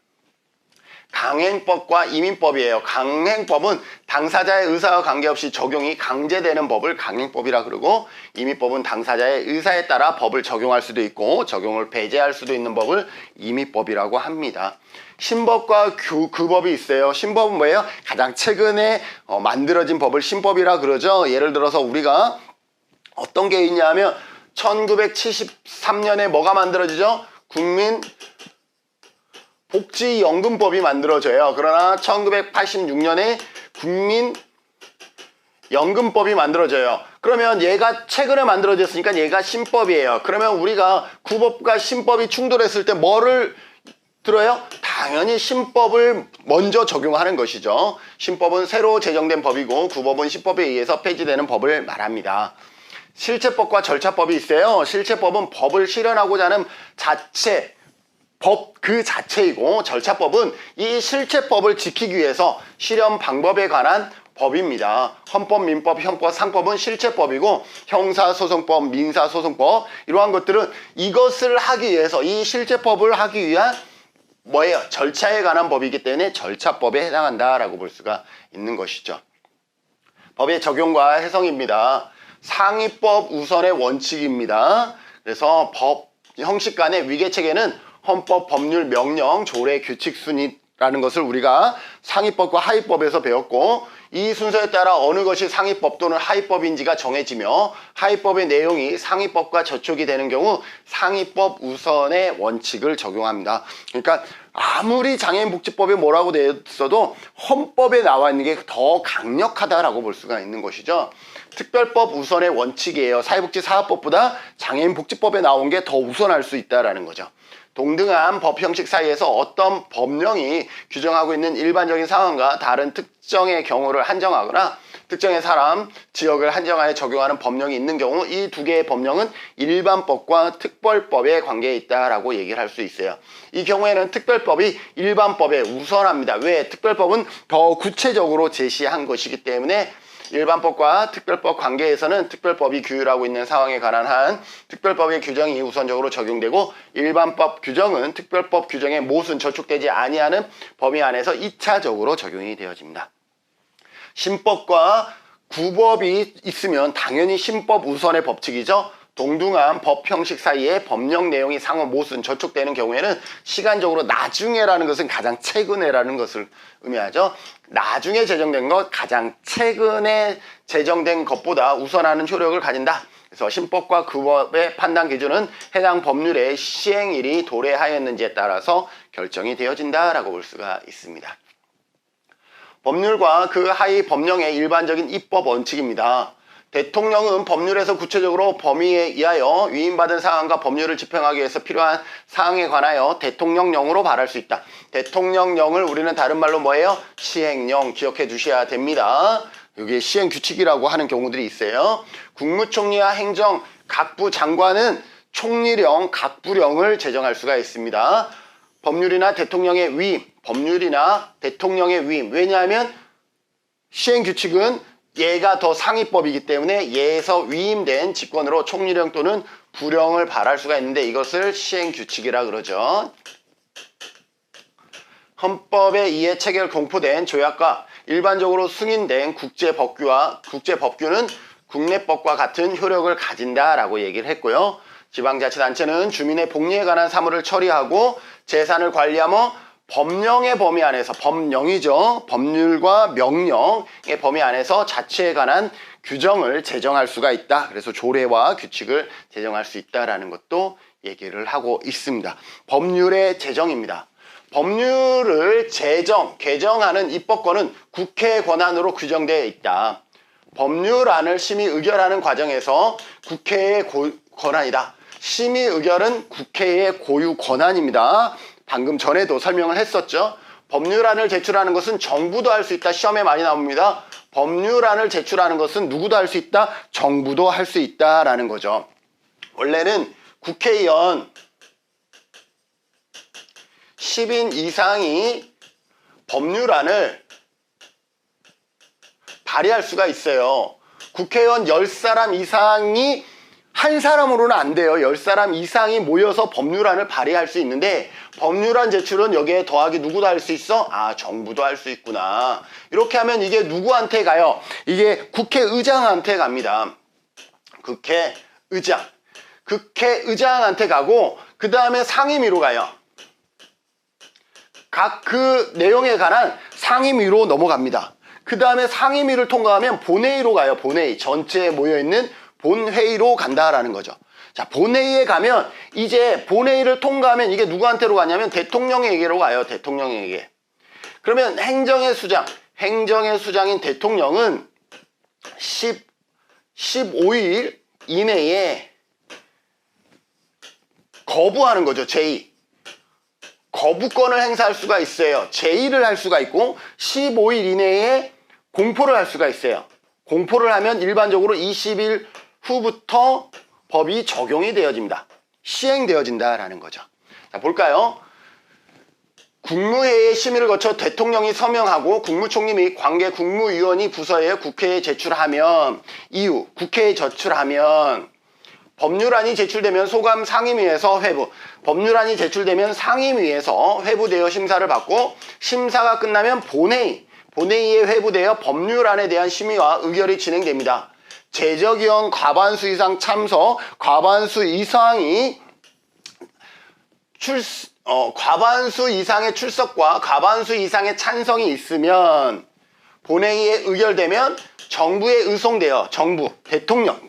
강행법과 이민법이에요. 강행법은 당사자의 의사와 관계없이 적용이 강제되는 법을 강행법이라 그러고, 이민법은 당사자의 의사에 따라 법을 적용할 수도 있고 적용을 배제할 수도 있는 법을 이민법이라고 합니다. 신법과 규법이 있어요. 신법은 뭐예요? 가장 최근에 만들어진 법을 신법이라 그러죠. 예를 들어서 우리가 어떤 게 있냐면 1973년에 뭐가 만들어지죠? 국민복지연금법이 만들어져요. 그러나 1986년에 국민연금법이 만들어져요. 그러면 얘가 최근에 만들어졌으니까 얘가 신법이에요. 그러면 우리가 구법과 신법이 충돌했을 때 뭐를 들어요? 당연히 신법을 먼저 적용하는 것이죠. 신법은 새로 제정된 법이고 구법은 신법에 의해서 폐지되는 법을 말합니다. 실체법과 절차법이 있어요. 실체법은 법을 실현하고자 하는 법 그 자체이고, 절차법은 이 실체법을 지키기 위해서 실현 방법에 관한 법입니다. 헌법, 민법, 형법, 상법은 실체법이고, 형사소송법, 민사소송법, 이러한 것들은 이것을 하기 위해서, 이 실체법을 하기 위한 뭐예요? 절차에 관한 법이기 때문에 절차법에 해당한다라고 볼 수가 있는 것이죠. 법의 적용과 해석입니다. 상위법 우선의 원칙입니다. 그래서 법, 형식 간의 위계체계는 헌법, 법률, 명령, 조례, 규칙 순위라는 것을 우리가 상위법과 하위법에서 배웠고, 이 순서에 따라 어느 것이 상위법 또는 하위법인지가 정해지며 하위법의 내용이 상위법과 저촉이 되는 경우 상위법 우선의 원칙을 적용합니다. 그러니까 아무리 장애인복지법에 뭐라고 되어 있어도 헌법에 나와 있는 게 더 강력하다라고 볼 수가 있는 것이죠. 특별법 우선의 원칙이에요. 사회복지사업법보다 장애인복지법에 나온 게 더 우선할 수 있다라는 거죠. 동등한 법 형식 사이에서 어떤 법령이 규정하고 있는 일반적인 상황과 다른 특정의 경우를 한정하거나 특정의 사람, 지역을 한정하여 적용하는 법령이 있는 경우 이 두 개의 법령은 일반법과 특별법의 관계에 있다라고 얘기를 할 수 있어요. 이 경우에는 특별법이 일반법에 우선합니다. 왜? 특별법은 더 구체적으로 제시한 것이기 때문에 일반법과 특별법 관계에서는 특별법이 규율하고 있는 상황에 관한 한 특별법의 규정이 우선적으로 적용되고, 일반법 규정은 특별법 규정에 모순 저촉되지 아니하는 범위 안에서 2차적으로 적용이 되어집니다. 신법과 구법이 있으면 당연히 신법 우선의 법칙이죠. 동등한 법 형식 사이에 법령 내용이 상호 모순 저촉되는 경우에는 시간적으로 나중에라는 것은 가장 최근에라는 것을 의미하죠. 나중에 제정된 것, 가장 최근에 제정된 것보다 우선하는 효력을 가진다. 그래서 신법과 구법의 판단 기준은 해당 법률의 시행일이 도래하였는지에 따라서 결정이 되어진다라고 볼 수가 있습니다. 법률과 그 하위 법령의 일반적인 입법 원칙입니다. 대통령은 법률에서 구체적으로 범위에 의하여 위임받은 사항과 법률을 집행하기 위해서 필요한 사항에 관하여 대통령령으로 발할 수 있다. 대통령령을 우리는 다른 말로 뭐예요? 시행령 기억해 두셔야 됩니다. 여기에 시행규칙이라고 하는 경우들이 있어요. 국무총리와 행정 각부 장관은 총리령, 각부령을 제정할 수가 있습니다. 법률이나 대통령의 위임, 법률이나 대통령의 위임. 왜냐하면 시행규칙은 얘가 더 상위법이기 때문에 얘에서 위임된 직권으로 총리령 또는 부령을 발할 수가 있는데 이것을 시행규칙이라 그러죠. 헌법에 의해 체결 공포된 조약과 일반적으로 승인된 국제법규는 국내법과 같은 효력을 가진다라고 얘기를 했고요. 지방자치단체는 주민의 복리에 관한 사무를 처리하고 재산을 관리하며 법령의 범위 안에서, 법령이죠. 법률과 명령의 범위 안에서 자치에 관한 규정을 제정할 수가 있다. 그래서 조례와 규칙을 제정할 수 있다라는 것도 얘기를 하고 있습니다. 법률의 제정입니다. 법률을 개정하는 입법권은 국회의 권한으로 규정되어 있다. 법률안을 심의 의결하는 과정에서 국회의 권한이다. 심의 의결은 국회의 고유 권한입니다. 방금 전에도 설명을 했었죠. 법률안을 제출하는 것은 정부도 할 수 있다. 시험에 많이 나옵니다. 법률안을 제출하는 것은 누구도 할 수 있다. 정부도 할 수 있다라는 거죠. 원래는 국회의원 10인 이상이 법률안을 발의할 수가 있어요. 국회의원 10사람 이상이 한 사람으로는 안 돼요. 10사람 이상이 모여서 법률안을 발의할 수 있는데 법률안 제출은 여기에 더하기 누구도 할 수 있어? 아, 정부도 할 수 있구나. 이렇게 하면 이게 누구한테 가요? 이게 국회의장한테 갑니다. 국회의장한테 가고 그 다음에 상임위로 가요. 각 그 내용에 관한 상임위로 넘어갑니다. 그 다음에 상임위를 통과하면 본회의로 가요. 본회의. 전체에 모여있는 본회의로 간다라는 거죠. 자, 본회의에 가면 이제 본회의를 통과하면 이게 누구한테로 가냐면 대통령에게로 가요. 대통령에게. 그러면 행정의 수장인 대통령은 15일 이내에 거부하는 거죠. 제의. 거부권을 행사할 수가 있어요. 제의를 할 수가 있고 15일 이내에 공포를 할 수가 있어요. 공포를 하면 일반적으로 20일 후부터 법이 적용이 되어집니다. 시행되어진다라는 거죠. 자, 볼까요? 국무회의의 심의를 거쳐 대통령이 서명하고 국무총리 및 관계 국무위원이 부서에 국회에 제출하면 이후 국회에 제출하면 법률안이 제출되면 소감 상임위에서 회부, 법률안이 제출되면 상임위에서 회부되어 심사를 받고 심사가 끝나면 본회의에 회부되어 법률안에 대한 심의와 의결이 진행됩니다. 제적위원 과반수 이상 참석, 과반수 이상의 과반수 이상의 출석과 과반수 이상의 찬성이 있으면 본회의에 의결되면 정부에 의송되어 대통령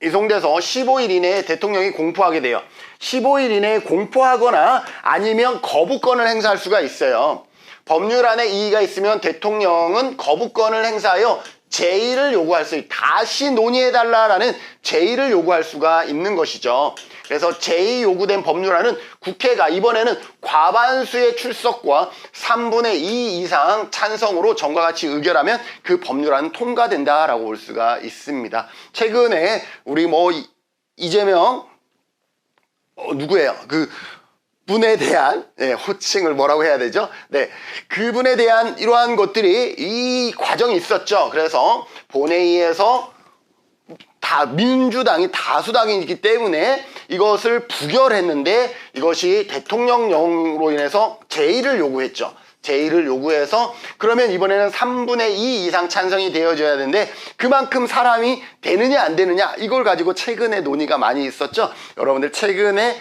이송돼서 15일 이내에 대통령이 공포하게 돼요. 15일 이내에 공포하거나 아니면 거부권을 행사할 수가 있어요. 법률안에 이의가 있으면 대통령은 거부권을 행사하여 제의를 요구할 수 있다. 다시 논의해달라는 제의를 요구할 수가 있는 것이죠. 그래서 제의 요구된 법률안은 국회가 이번에는 과반수의 출석과 3분의 2 이상 찬성으로 전과 같이 의결하면 그 법률안은 통과된다라고 볼 수가 있습니다. 최근에 우리 이재명 누구예요? 그 분에 대한 호칭을 뭐라고 해야 되죠? 네, 그분에 대한 이러한 것들이 이 과정이 있었죠. 그래서 본회의에서 민주당이 다수당이기 때문에 이것을 부결했는데 이것이 대통령령으로 인해서 제의를 요구했죠. 제의를 요구해서 그러면 이번에는 3분의 2 이상 찬성이 되어져야 되는데 그만큼 사람이 되느냐 안 되느냐 이걸 가지고 최근에 논의가 많이 있었죠. 여러분들 최근에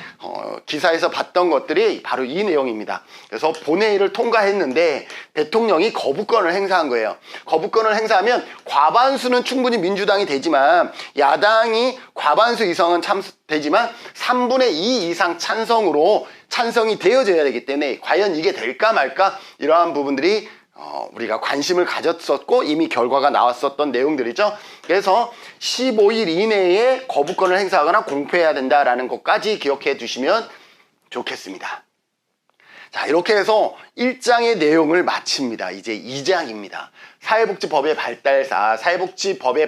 기사에서 봤던 것들이 바로 이 내용입니다. 그래서 본회의를 통과했는데 대통령이 거부권을 행사한 거예요. 거부권을 행사하면 과반수는 충분히 민주당이 되지만 야당이 과반수 이상은 되지만 3분의 2 이상 찬성이 되어져야 되기 때문에 과연 이게 될까 말까 이러한 부분들이 우리가 관심을 가졌었고 이미 결과가 나왔었던 내용들이죠. 그래서 15일 이내에 거부권을 행사하거나 공표해야 된다라는 것까지 기억해 두시면 좋겠습니다. 자, 이렇게 해서 1장의 내용을 마칩니다. 이제 2장입니다. 사회복지법의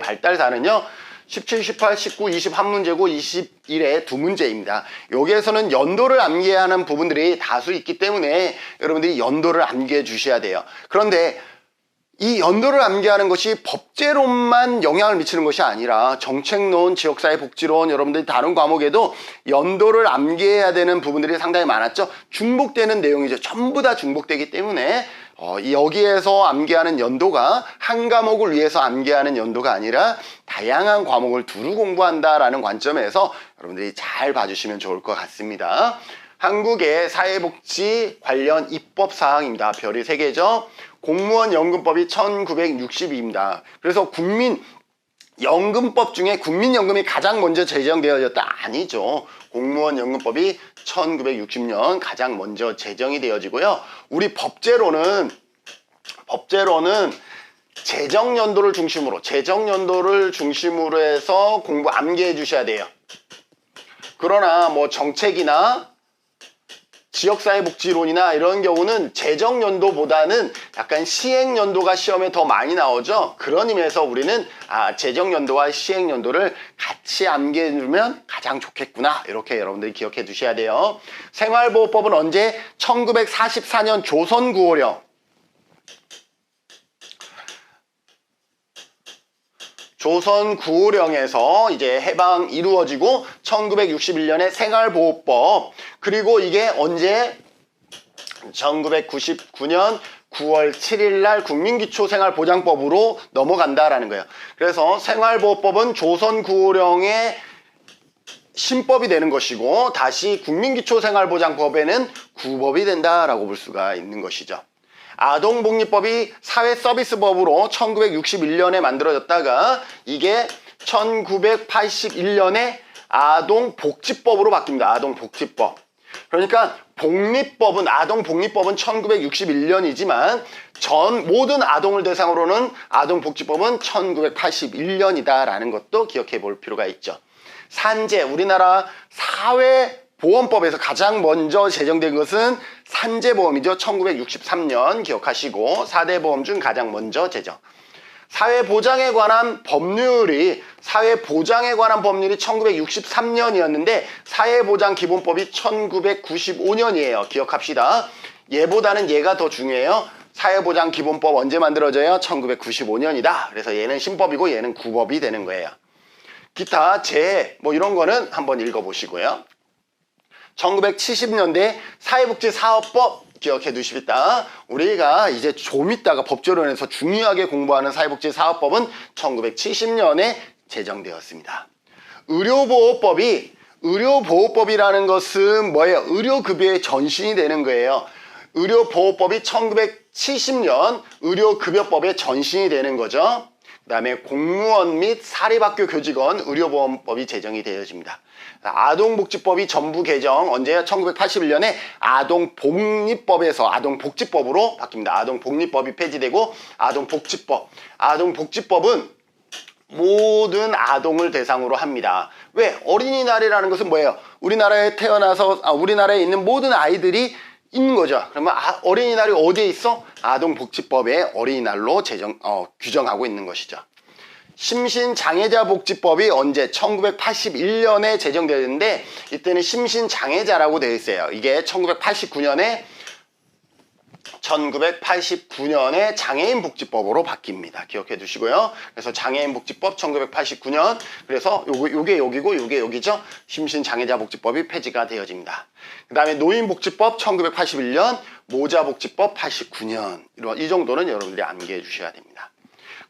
발달사는요 17, 18, 19, 20 한 문제고 21에 두 문제입니다. 여기에서는 연도를 암기하는 부분들이 다수 있기 때문에 여러분들이 연도를 암기해 주셔야 돼요. 그런데 이 연도를 암기하는 것이 법제론만 영향을 미치는 것이 아니라 정책론, 지역사회복지론 여러분들이 다른 과목에도 연도를 암기해야 되는 부분들이 상당히 많았죠. 중복되는 내용이죠. 전부 다 중복되기 때문에 여기에서 암기하는 연도가 한 과목을 위해서 암기하는 연도가 아니라 다양한 과목을 두루 공부한다라는 관점에서 여러분들이 잘 봐주시면 좋을 것 같습니다. 한국의 사회복지 관련 입법사항입니다. 별이 3개죠. 공무원 연금법이 1962입니다. 그래서 국민 연금법 중에 국민연금이 가장 먼저 제정되어졌다? 아니죠. 공무원연금법이 1960년 가장 먼저 제정이 되어지고요. 우리 법제로는 재정연도를 중심으로 해서 공부 암기해 주셔야 돼요. 그러나 뭐 정책이나 지역사회복지론이나 이런 경우는 재정연도보다는 약간 시행연도가 시험에 더 많이 나오죠. 그런 의미에서 우리는 재정연도와 시행연도를 같이 암기해주면 가장 좋겠구나. 이렇게 여러분들이 기억해 두셔야 돼요. 생활보호법은 언제? 1944년 조선구호령. 조선구호령에서 이제 해방 이루어지고 1961년에 생활보호법, 그리고 이게 언제? 1999년 9월 7일 날 국민기초생활보장법으로 넘어간다라는 거예요. 그래서 생활보호법은 조선구호령의 신법이 되는 것이고 다시 국민기초생활보장법에는 구법이 된다라고 볼 수가 있는 것이죠. 아동복리법이 사회서비스법으로 1961년에 만들어졌다가 이게 1981년에 아동복지법으로 바뀝니다. 아동복지법. 그러니까 아동복리법은 1961년이지만 모든 아동을 대상으로는 아동복지법은 1981년이다라는 것도 기억해 볼 필요가 있죠. 산재, 우리나라 사회보험법에서 가장 먼저 제정된 것은 산재보험이죠. 1963년 기억하시고 4대 보험 중 가장 먼저 제정. 사회보장에 관한 법률이 1963년이었는데 사회보장기본법이 1995년이에요. 기억합시다. 얘보다는 얘가 더 중요해요. 사회보장기본법 언제 만들어져요? 1995년이다. 그래서 얘는 신법이고 얘는 구법이 되는 거예요. 기타 이런 거는 한번 읽어보시고요. 1970년대 사회복지사업법 기억해 두십시다. 우리가 이제 좀 이따가 법조론에서 중요하게 공부하는 사회복지사업법은 1970년에 제정되었습니다. 의료보호법이라는 것은 뭐예요? 의료급여의 전신이 되는 거예요. 의료보호법이 1970년 의료급여법의 전신이 되는 거죠. 그 다음에 공무원 및 사립학교 교직원 의료보험법이 제정이 되어집니다. 아동복지법이 전부 개정 언제요? 1981년에 아동복리법에서 아동복지법으로 바뀝니다. 아동복리법이 폐지되고 아동복지법은 모든 아동을 대상으로 합니다. 왜? 어린이날이라는 것은 뭐예요? 우리나라에 우리나라에 있는 모든 아이들이 있는 거죠. 그러면 어린이날이 어디에 있어? 아동복지법에 어린이날로 규정하고 있는 것이죠. 심신장애자복지법이 언제? 1981년에 제정되었는데 이때는 심신장애자라고 되어 있어요. 이게 1989년에 장애인복지법으로 바뀝니다. 기억해 두시고요. 그래서 장애인복지법 1989년, 그래서 요게 여기고 요게 여기죠. 심신장애자복지법이 폐지가 되어집니다. 그 다음에 노인복지법 1981년, 모자복지법 89년, 이 정도는 여러분들이 암기해 주셔야 됩니다.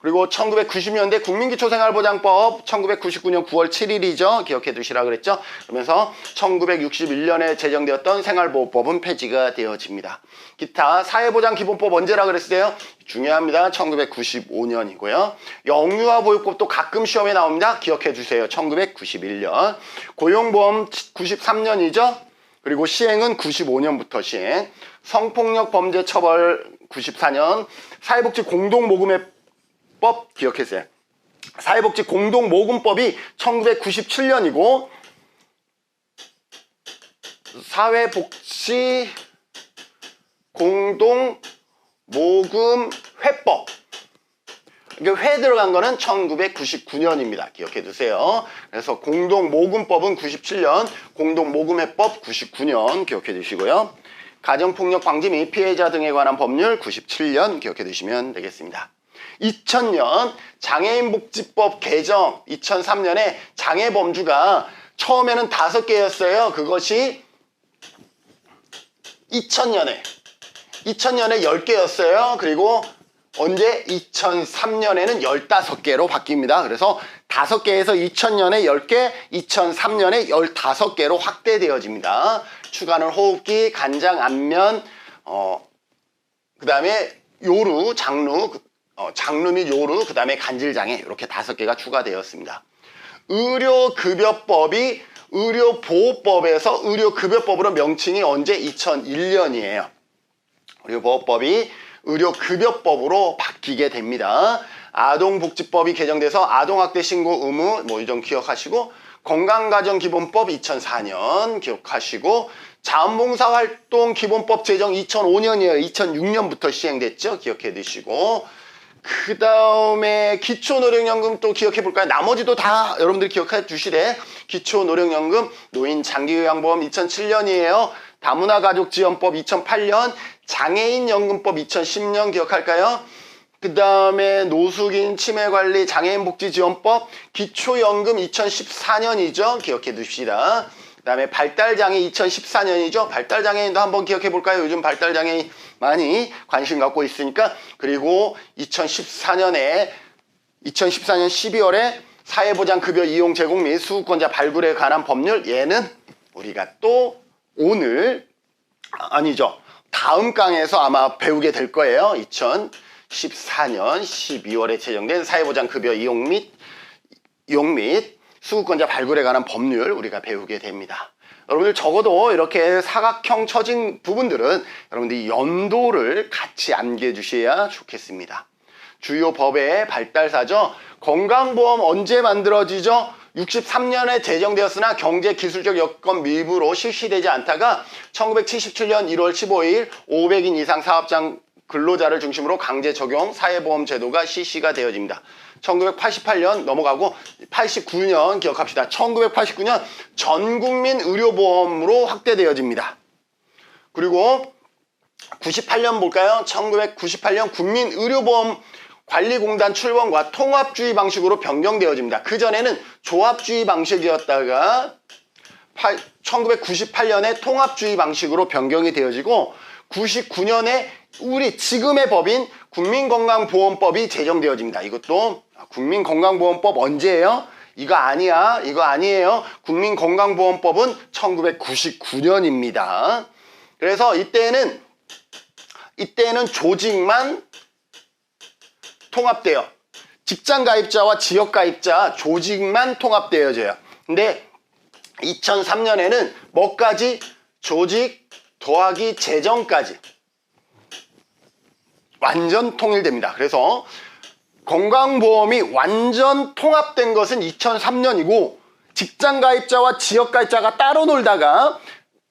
그리고 1990년대 국민기초생활보장법 1999년 9월 7일이죠. 기억해 두시라 그랬죠. 그러면서 1961년에 제정되었던 생활보호법은 폐지가 되어집니다. 기타 사회보장기본법 언제라 그랬어요? 중요합니다. 1995년이고요. 영유아보육법도 가끔 시험에 나옵니다. 기억해 주세요. 1991년. 고용보험 93년이죠. 그리고 시행은 95년부터 시행. 성폭력범죄처벌 94년. 사회복지 공동모금회 법 기억했어요. 사회복지 공동모금법이 1997년이고 사회복지 공동모금회법, 회 들어간 거는 1999년입니다. 기억해 두세요. 그래서 공동모금법은 97년, 공동모금회법 99년 기억해 두시고요. 가정폭력 방지 및 피해자 등에 관한 법률 97년 기억해 두시면 되겠습니다. 2000년 장애인복지법 개정, 2003년에 장애범주가 처음에는 5개였어요. 그것이 2000년에 10개였어요. 그리고 언제? 2003년에는 15개로 바뀝니다. 그래서 5개에서 2000년에 10개, 2003년에 15개로 확대되어집니다. 추가는 호흡기, 간장, 안면, 그 다음에 요루, 장루, 장르 및 요루, 그 다음에 간질장애 이렇게 5개가 추가되었습니다. 의료급여법이 의료보호법에서 의료급여법으로 명칭이 언제? 2001년이에요. 의료보호법이 의료급여법으로 바뀌게 됩니다. 아동복지법이 개정돼서 아동학대 신고 의무 이 점 기억하시고, 건강가정기본법 2004년 기억하시고, 자원봉사활동기본법 제정 2005년이에요. 2006년부터 시행됐죠. 기억해 두시고, 그 다음에 기초노령연금 또 기억해 볼까요? 나머지도 다 여러분들 기억해 주시되, 기초노령연금, 노인장기요양보험 2007년이에요. 다문화가족지원법 2008년, 장애인연금법 2010년 기억할까요? 그 다음에 노숙인 치매관리 장애인복지지원법, 기초연금 2014년이죠. 기억해 두시다. 그 다음에 발달장애 2014년이죠. 발달장애인도 한번 기억해 볼까요? 요즘 발달장애인 많이 관심 갖고 있으니까. 그리고 2014년 12월에 사회보장급여 이용 제공 및 수급권자 발굴에 관한 법률, 얘는 우리가 또 오늘 아니죠. 다음 강에서 아마 배우게 될 거예요. 2014년 12월에 제정된 사회보장급여 이용 및 수급권자 발굴에 관한 법률 우리가 배우게 됩니다. 여러분들 적어도 이렇게 사각형 처진 부분들은 여러분들이 연도를 같이 암기해 주셔야 좋겠습니다. 주요 법의 발달사죠. 건강보험 언제 만들어지죠? 63년에 제정되었으나 경제기술적 여건 밀부로 실시되지 않다가 1977년 1월 15일 500인 이상 사업장 근로자를 중심으로 강제 적용 사회보험 제도가 실시가 되어집니다. 1988년 넘어가고 89년 기억합시다. 1989년 전국민 의료보험으로 확대되어집니다. 그리고 98년 볼까요? 1998년 국민의료보험관리공단 출범과 통합주의 방식으로 변경되어집니다. 그전에는 조합주의 방식이었다가 1998년에 통합주의 방식으로 변경이 되어지고 99년에 우리 지금의 법인 국민건강보험법이 제정되어집니다. 이것도 국민건강보험법 언제예요? 이거 아니에요. 국민건강보험법은 1999년입니다. 그래서 이때는 조직만 통합돼요. 직장가입자와 지역가입자 조직만 통합되어져요. 근데 2003년에는 뭐까지? 조직 더하기 재정까지 완전 통일됩니다. 그래서 건강보험이 완전 통합된 것은 2003년이고 직장가입자와 지역가입자가 따로 놀다가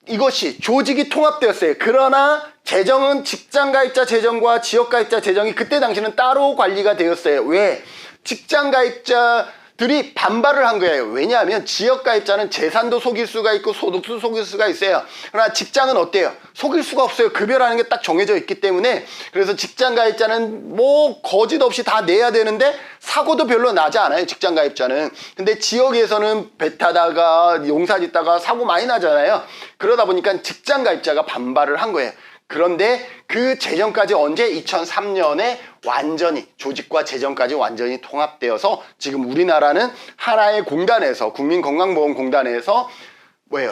이것이 조직이 통합되었어요. 그러나 재정은 직장가입자 재정과 지역가입자 재정이 그때 당시는 따로 관리가 되었어요. 왜? 직장가입자들이 반발을 한 거예요. 왜냐하면 지역가입자는 재산도 속일 수가 있고 소득도 속일 수가 있어요. 그러나 직장은 어때요? 속일 수가 없어요. 급여라는 게 딱 정해져 있기 때문에. 그래서 직장가입자는 거짓 없이 다 내야 되는데 사고도 별로 나지 않아요. 직장가입자는. 근데 지역에서는 배 타다가 용사 짓다가 사고 많이 나잖아요. 그러다 보니까 직장가입자가 반발을 한 거예요. 그런데 그 재정까지 언제? 2003년에 완전히 조직과 재정까지 완전히 통합되어서 지금 우리나라는 하나의 공단에서 국민건강보험공단에서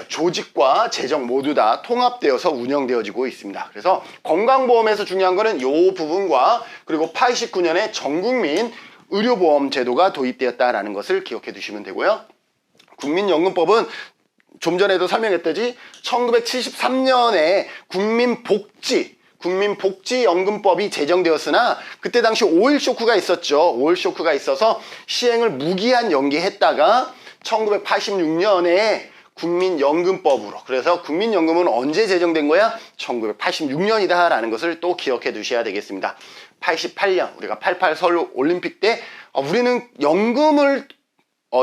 조직과 재정 모두 다 통합되어서 운영되어지고 있습니다. 그래서 건강보험에서 중요한 거는 이 부분과 그리고 89년에 전국민 의료보험 제도가 도입되었다라는 것을 기억해 두시면 되고요. 국민연금법은 좀 전에도 설명했듯이 1973년에 국민복지연금법이 제정되었으나 그때 당시 오일 쇼크가 있었죠. 오일 쇼크가 있어서 시행을 무기한 연기했다가 1986년에 국민연금법으로, 그래서 국민연금은 언제 제정된 거야? 1986년이다 라는 것을 또 기억해 두셔야 되겠습니다. 88년 우리가 88 서울올림픽 때 우리는 연금을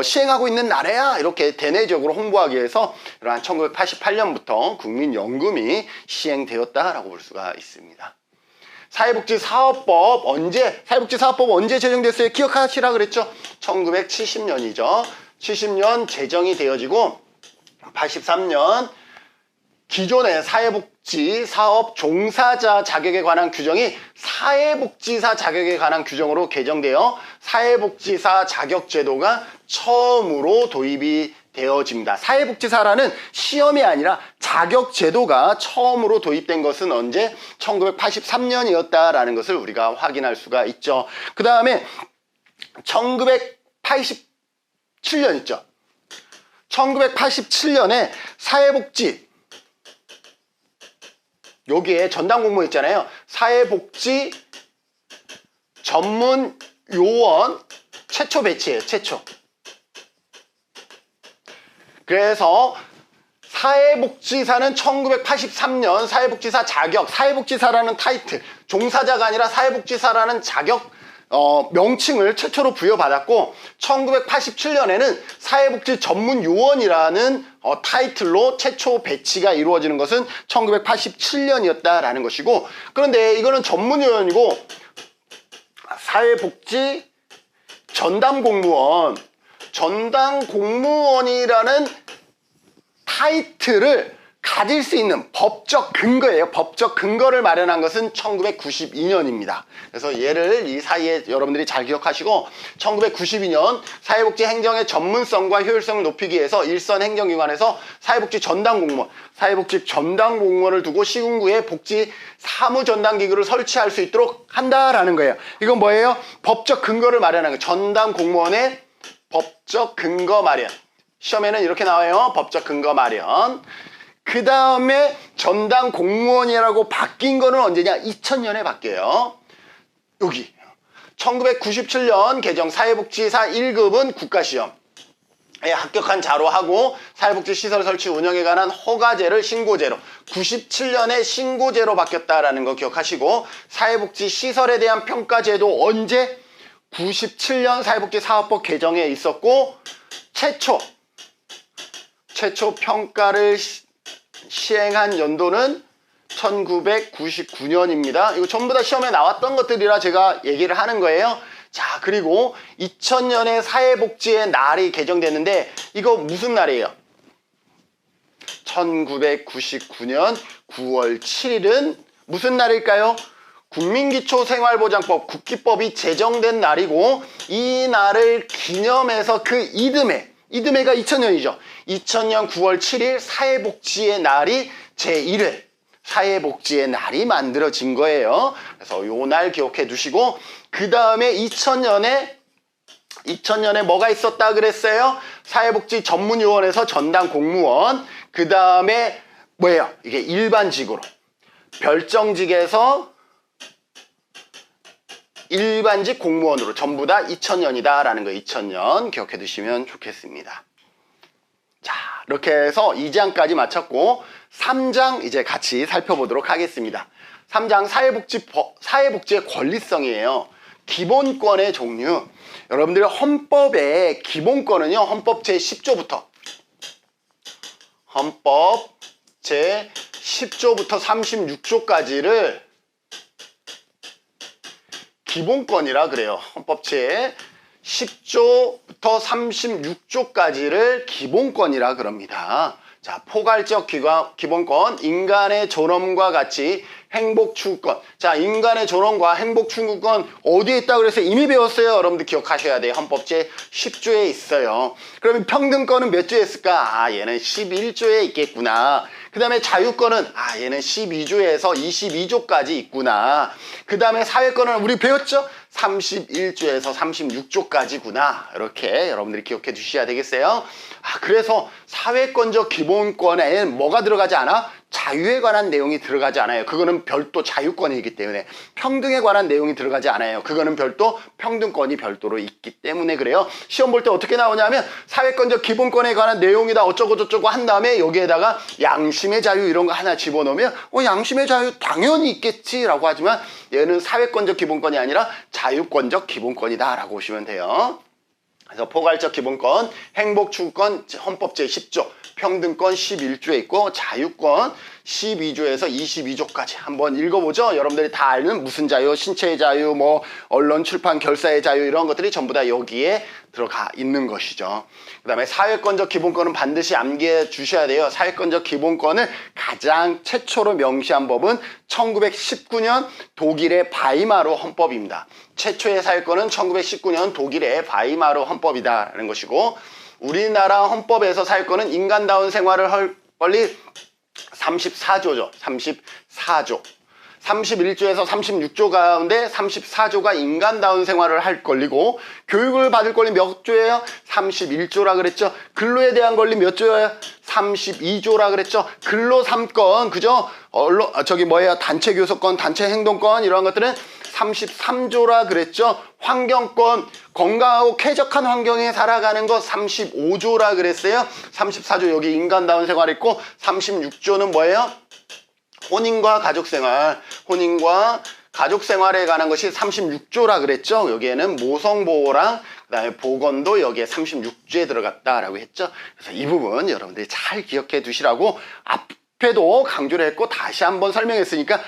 시행하고 있는 나라야 이렇게 대내적으로 홍보하기 위해서 이러한 1988년부터 국민연금이 시행되었다라고 볼 수가 있습니다. 사회복지사업법 언제 제정됐어요? 기억하시라 그랬죠? 1970년이죠. 70년 제정이 되어지고 83년 기존의 사회복지 사업 종사자 자격에 관한 규정이 사회복지사 자격에 관한 규정으로 개정되어 사회복지사 자격제도가 처음으로 도입이 되어집니다. 사회복지사라는 시험이 아니라 자격 제도가 처음으로 도입된 것은 언제? 1983년이었다라는 것을 우리가 확인할 수가 있죠. 그 다음에 1987년 있죠. 1987년에 사회복지, 여기에 전담 공무원 있잖아요. 사회복지 전문 요원 최초 배치예요. 최초. 그래서 사회복지사는 1983년 사회복지사 자격, 사회복지사라는 타이틀, 종사자가 아니라 사회복지사라는 자격 명칭을 최초로 부여받았고, 1987년에는 사회복지 전문 요원이라는 타이틀로 최초 배치가 이루어지는 것은 1987년이었다라는 것이고, 그런데 이거는 전문 요원이고 사회복지 전담 공무원이라는 타이틀을 가질 수 있는 법적 근거예요. 법적 근거를 마련한 것은 1992년입니다. 그래서 얘를 이 사이에 여러분들이 잘 기억하시고, 1992년 사회복지 행정의 전문성과 효율성을 높이기 위해서 일선 행정기관에서 사회복지 전담 공무원을 두고 시군구에 복지 사무 전담 기구를 설치할 수 있도록 한다라는 거예요. 이건 뭐예요? 법적 근거를 마련한 거예요. 전담 공무원의 법적 근거 마련. 시험에는 이렇게 나와요. 법적 근거 마련. 그 다음에 전담 공무원이라고 바뀐 거는 언제냐? 2000년에 바뀌어요. 여기 1997년 개정 사회복지사 1급은 국가시험에 합격한 자로 하고, 사회복지시설 설치 운영에 관한 허가제를 신고제로, 97년에 신고제로 바뀌었다라는 거 기억하시고, 사회복지시설에 대한 평가제도 언제? 97년 사회복지사업법 개정에 있었고, 최초 평가를 시행한 연도는 1999년입니다. 이거 전부 다 시험에 나왔던 것들이라 제가 얘기를 하는 거예요. 자, 그리고 2000년에 사회복지의 날이 개정됐는데, 이거 무슨 날이에요? 1999년 9월 7일은 무슨 날일까요? 국민기초생활보장법, 국기법이 제정된 날이고, 이 날을 기념해서 그 이듬해가 2000년이죠. 2000년 9월 7일 사회복지의 날이 제1회 사회복지의 날이 만들어진 거예요. 그래서 요 날 기억해 두시고, 그 다음에 2000년에 뭐가 있었다 그랬어요? 사회복지 전문요원에서 전담 공무원, 그 다음에 뭐예요? 이게 일반직으로, 별정직에서 일반직 공무원으로 전부 다 2000년이다 라는 거, 2000년 기억해 두시면 좋겠습니다. 자, 이렇게 해서 2장까지 마쳤고 3장 이제 같이 살펴보도록 하겠습니다. 3장 사회복지의 권리성이에요. 기본권의 종류. 여러분들의 헌법의 기본권은요, 헌법 제10조부터 헌법 제10조부터 36조까지를 기본권이라 그래요. 헌법 제10조부터 36조까지를 기본권이라 그럽니다. 자, 포괄적 기본권, 인간의 존엄과 같이 행복추구권. 자, 인간의 존엄과 행복추구권 어디에 있다고 그래서 이미 배웠어요. 여러분들 기억하셔야 돼요. 헌법 제10조에 있어요. 그러면 평등권은 몇 조에 있을까? 아, 얘는 11조에 있겠구나. 그 다음에 자유권은 얘는 12조에서 22조까지 있구나. 그 다음에 사회권은 우리 배웠죠? 31조에서 36조까지구나. 이렇게 여러분들이 기억해 주셔야 되겠어요. 그래서 사회권적 기본권에 뭐가 들어가지 않아? 자유에 관한 내용이 들어가지 않아요. 그거는 별도 자유권이기 때문에. 평등에 관한 내용이 들어가지 않아요. 그거는 별도 평등권이 별도로 있기 때문에 그래요. 시험 볼 때 어떻게 나오냐면 사회권적 기본권에 관한 내용이다 어쩌고 저쩌고 한 다음에 여기에다가 양심의 자유 이런 거 하나 집어넣으면 양심의 자유 당연히 있겠지라고 하지만, 얘는 사회권적 기본권이 아니라 자유권적 기본권이다 라고 보시면 돼요. 그래서 포괄적 기본권, 행복추구권 헌법 제10조, 평등권 11조에 있고 자유권 12조에서 22조까지 한번 읽어보죠. 여러분들이 다 아는 무슨 자유, 신체의 자유, 뭐 언론, 출판, 결사의 자유 이런 것들이 전부 다 여기에 들어가 있는 것이죠. 그 다음에 사회권적 기본권은 반드시 암기해 주셔야 돼요. 사회권적 기본권을 가장 최초로 명시한 법은 1919년 독일의 바이마르 헌법입니다. 최초의 사회권은 1919년 독일의 바이마르 헌법이다라는 것이고, 우리나라 헌법에서 사회권은 인간다운 생활을 할 권리, 34조죠. 34조. 31조에서 36조 가운데 34조가 인간다운 생활을 할 권리고, 교육을 받을 권리 몇 조예요? 31조라 그랬죠. 근로에 대한 권리 몇 조예요? 32조라 그랬죠. 근로 3건, 그죠? 단체 교섭권, 단체 행동권, 이런 것들은 33조라 그랬죠. 환경권, 건강하고 쾌적한 환경에 살아가는 거 35조라 그랬어요. 34조 여기 인간다운 생활 있고, 36조는 뭐예요? 혼인과 가족생활, 혼인과 가족생활에 관한 것이 36조라 그랬죠. 여기에는 모성보호랑 그다음에 보건도 여기에 36조에 들어갔다라고 했죠. 그래서 이 부분 여러분들이 잘 기억해 두시라고 앞에도 강조를 했고 다시 한번 설명했으니까,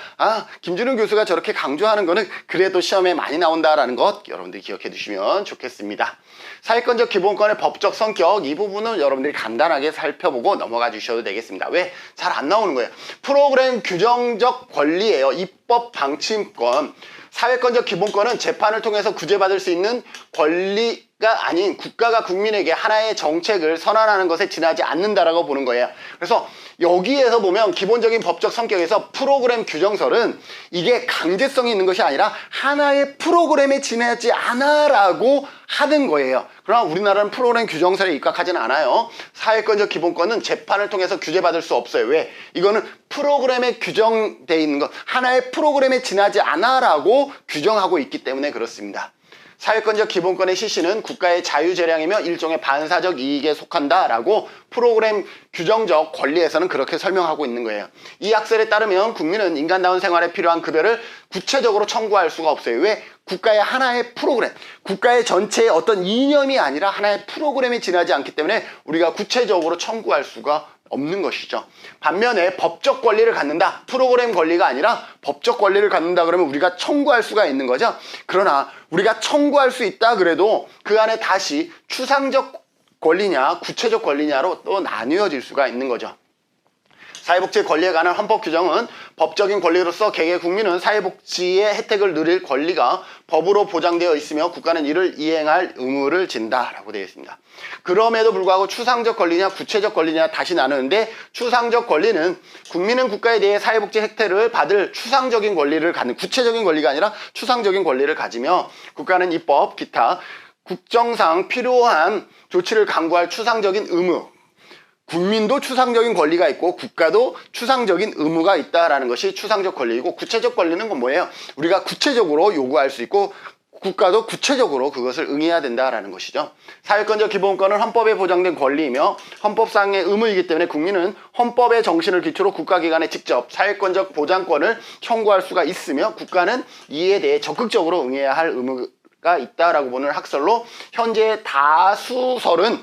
김준우 교수가 저렇게 강조하는 거는 그래도 시험에 많이 나온다라는 것 여러분들이 기억해 두시면 좋겠습니다. 사회권적 기본권의 법적 성격, 이 부분은 여러분들이 간단하게 살펴보고 넘어가 주셔도 되겠습니다. 왜? 잘 안 나오는 거예요. 프로그램 규정적 권리예요. 입법 방침권. 사회권적 기본권은 재판을 통해서 구제받을 수 있는 권리가 아닌 국가가 국민에게 하나의 정책을 선언하는 것에 지나지 않는다라고 보는 거예요. 그래서 여기에서 보면 기본적인 법적 성격에서 프로그램 규정설은 이게 강제성이 있는 것이 아니라 하나의 프로그램에 지나지 않아라고 하는 거예요. 그러나 우리나라는 프로그램 규정설에 입각하지는 않아요. 사회권적 기본권은 재판을 통해서 규제받을 수 없어요. 왜? 이거는 프로그램에 규정되어 있는 것, 하나의 프로그램에 지나지 않아라고 규정하고 있기 때문에 그렇습니다. 사회권적 기본권의 실시는 국가의 자유재량이며 일종의 반사적 이익에 속한다라고 프로그램 규정적 권리에서는 그렇게 설명하고 있는 거예요. 이 학설에 따르면 국민은 인간다운 생활에 필요한 급여를 구체적으로 청구할 수가 없어요. 왜? 국가의 하나의 프로그램, 국가의 전체의 어떤 이념이 아니라 하나의 프로그램에 지나지 않기 때문에 우리가 구체적으로 청구할 수가 없는 것이죠. 반면에 법적 권리를 갖는다, 프로그램 권리가 아니라 법적 권리를 갖는다 그러면 우리가 청구할 수가 있는 거죠. 그러나 우리가 청구할 수 있다 그래도 그 안에 다시 추상적 권리냐 구체적 권리냐로 또 나뉘어질 수가 있는 거죠. 사회복지 권리에 관한 헌법 규정은 법적인 권리로서 개개 국민은 사회복지의 혜택을 누릴 권리가 법으로 보장되어 있으며 국가는 이를 이행할 의무를 진다라고 되어 있습니다. 그럼에도 불구하고 추상적 권리냐 구체적 권리냐 다시 나누는데, 추상적 권리는 국민은 국가에 대해 사회복지 혜택을 받을 추상적인 권리를 갖는, 구체적인 권리가 아니라 추상적인 권리를 가지며 국가는 입법, 기타 국정상 필요한 조치를 강구할 추상적인 의무, 국민도 추상적인 권리가 있고 국가도 추상적인 의무가 있다라는 것이 추상적 권리이고, 구체적 권리는 건 뭐예요? 우리가 구체적으로 요구할 수 있고 국가도 구체적으로 그것을 응해야 된다라는 것이죠. 사회권적 기본권은 헌법에 보장된 권리이며 헌법상의 의무이기 때문에 국민은 헌법의 정신을 기초로 국가기관에 직접 사회권적 보장권을 청구할 수가 있으며 국가는 이에 대해 적극적으로 응해야 할 의무가 있다라고 보는 학설로, 현재 다수설은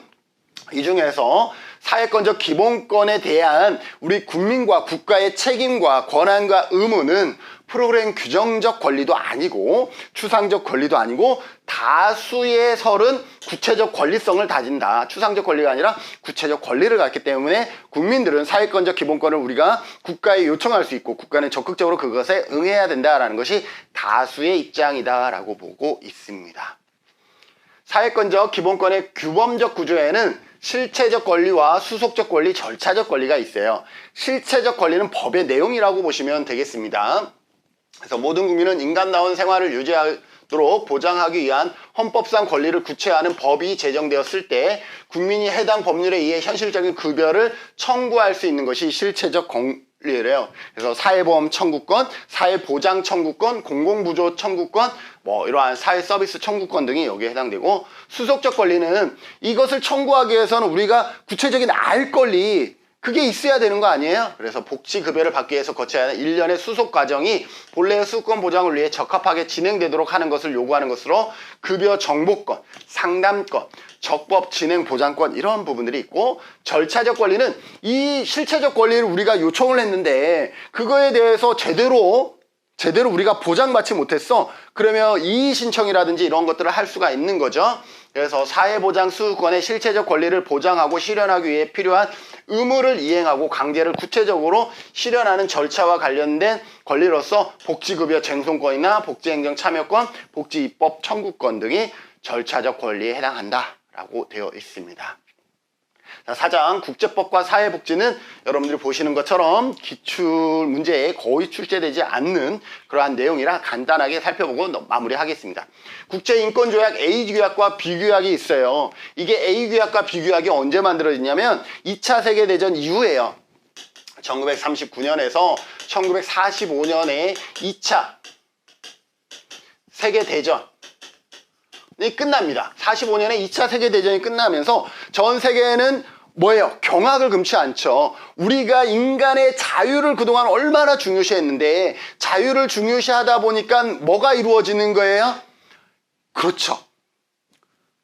이 중에서 사회권적 기본권에 대한 우리 국민과 국가의 책임과 권한과 의무는 프로그램 규정적 권리도 아니고 추상적 권리도 아니고 다수의 설은 구체적 권리성을 다진다. 추상적 권리가 아니라 구체적 권리를 갖기 때문에 국민들은 사회권적 기본권을 우리가 국가에 요청할 수 있고 국가는 적극적으로 그것에 응해야 된다라는 것이 다수의 입장이다라고 보고 있습니다. 사회권적 기본권의 규범적 구조에는 실체적 권리와 수속적 권리, 절차적 권리가 있어요. 실체적 권리는 법의 내용이라고 보시면 되겠습니다. 그래서 모든 국민은 인간다운 생활을 유지하도록 보장하기 위한 헌법상 권리를 구체화하는 법이 제정되었을 때 국민이 해당 법률에 의해 현실적인 급여를 청구할 수 있는 것이 실체적 권리래요. 그래서 사회보험 청구권, 사회보장 청구권, 공공부조 청구권, 이러한 사회서비스 청구권 등이 여기에 해당되고, 수속적 권리는 이것을 청구하기 위해서는 우리가 구체적인 알 권리, 그게 있어야 되는 거 아니에요? 그래서 복지급여를 받기 위해서 거쳐야 하는 일련의 수속 과정이 본래의 수권 보장을 위해 적합하게 진행되도록 하는 것을 요구하는 것으로 급여 정보권, 상담권, 적법 진행 보장권, 이런 부분들이 있고, 절차적 권리는 이 실체적 권리를 우리가 요청을 했는데 그거에 대해서 제대로 우리가 보장받지 못했어. 그러면 이의 신청이라든지 이런 것들을 할 수가 있는 거죠. 그래서 사회보장 수권의 실체적 권리를 보장하고 실현하기 위해 필요한 의무를 이행하고 강제를 구체적으로 실현하는 절차와 관련된 권리로서 복지급여 쟁송권이나 복지행정 참여권, 복지입법 청구권 등이 절차적 권리에 해당한다라고 되어 있습니다. 자, 4장 국제법과 사회복지는 여러분들이 보시는 것처럼 기출 문제에 거의 출제되지 않는 그러한 내용이라 간단하게 살펴보고 마무리하겠습니다. 국제인권조약 A규약과 B규약이 있어요. 이게 A규약과 B규약이 언제 만들어졌냐면 2차 세계대전 이후에요. 1939년에서 1945년에 2차 세계대전이 끝납니다. 45년에 2차 세계대전이 끝나면서 전 세계는 뭐예요? 경악을 금치 않죠. 우리가 인간의 자유를 그동안 얼마나 중요시했는데 자유를 중요시하다 보니까 뭐가 이루어지는 거예요? 그렇죠.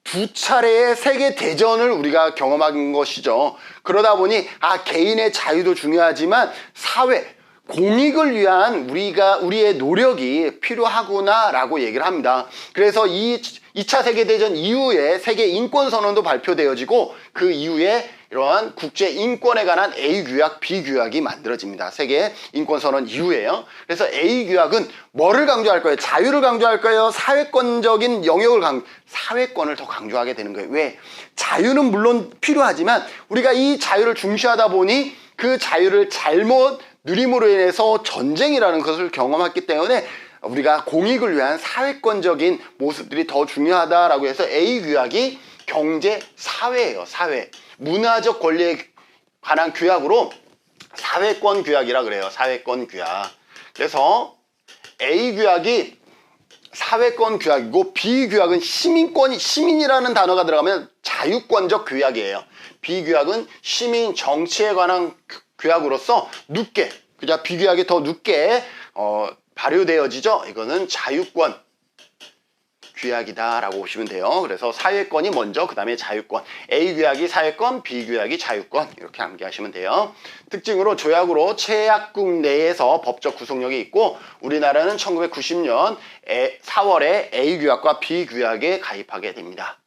두 차례의 세계대전을 우리가 경험한 것이죠. 그러다 보니 개인의 자유도 중요하지만 사회, 공익을 위한 우리의 노력이 필요하구나라고 얘기를 합니다. 그래서 2차 세계대전 이후에 세계인권선언도 발표되어지고 그 이후에 이러한 국제인권에 관한 A규약, B규약이 만들어집니다. 세계인권선언 이후에요. 그래서 A규약은 뭐를 강조할 거예요? 자유를 강조할 거예요? 사회권적인 영역을 사회권을 더 강조하게 되는 거예요. 왜? 자유는 물론 필요하지만 우리가 이 자유를 중시하다 보니 그 자유를 잘못 누림으로 인해서 전쟁이라는 것을 경험했기 때문에 우리가 공익을 위한 사회권적인 모습들이 더 중요하다라고 해서 A규약이 경제, 사회예요. 사회. 문화적 권리에 관한 규약으로 사회권 규약이라 그래요. 사회권 규약. 그래서 A규약이 사회권 규약이고 B규약은 시민이라는 단어가 들어가면 자유권적 규약이에요. B규약은 시민 정치에 관한 규약으로서 늦게, 그죠? B규약이 더 늦게 발효되어지죠. 이거는 자유권 규약이다라고 보시면 돼요. 그래서 사회권이 먼저, 그 다음에 자유권. A규약이 사회권, B규약이 자유권. 이렇게 암기하시면 돼요. 특징으로 조약으로 체약국 내에서 법적 구속력이 있고 우리나라는 1990년 4월에 A규약과 B규약에 가입하게 됩니다.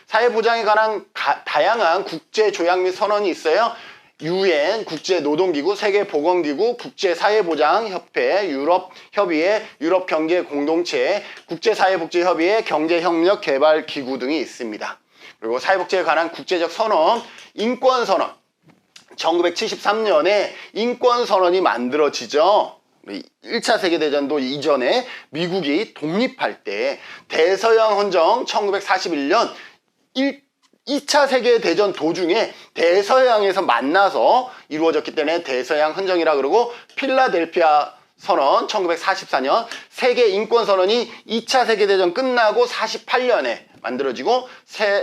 사회보장에 관한 다양한 국제조약 및 선언이 있어요. UN, 국제노동기구, 세계보건기구, 국제사회보장협회, 유럽협의회, 유럽경제공동체, 국제사회복지협의회, 경제협력개발기구 등이 있습니다. 그리고 사회복지에 관한 국제적 선언, 인권선언. 1973년에 인권선언이 만들어지죠. 1차 세계대전도 이전에 미국이 독립할 때 대서양 헌정 1941년 2차 세계대전 도중에 대서양에서 만나서 이루어졌기 때문에 대서양 헌정이라 그러고 필라델피아 선언 1944년 세계인권선언이 2차 세계대전 끝나고 48년에 만들어지고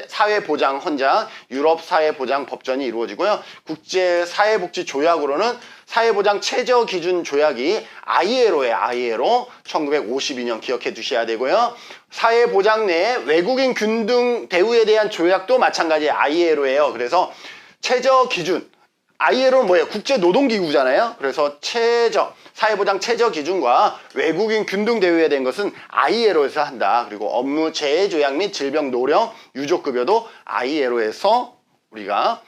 사회보장 헌장 유럽사회보장법전이 이루어지고요. 국제사회복지조약으로는 사회보장 최저기준 조약이 ILO에 ILO 1952년 기억해 두셔야 되고요. 사회보장 내 외국인 균등 대우에 대한 조약도 마찬가지 ILO예요. 그래서 최저기준 ILO는 뭐예요? 국제노동기구잖아요. 그래서 사회보장 최저기준과 외국인 균등 대우에 대한 것은 ILO에서 한다. 그리고 업무 재해조약 및 질병 노령 유족급여도 ILO에서 우리가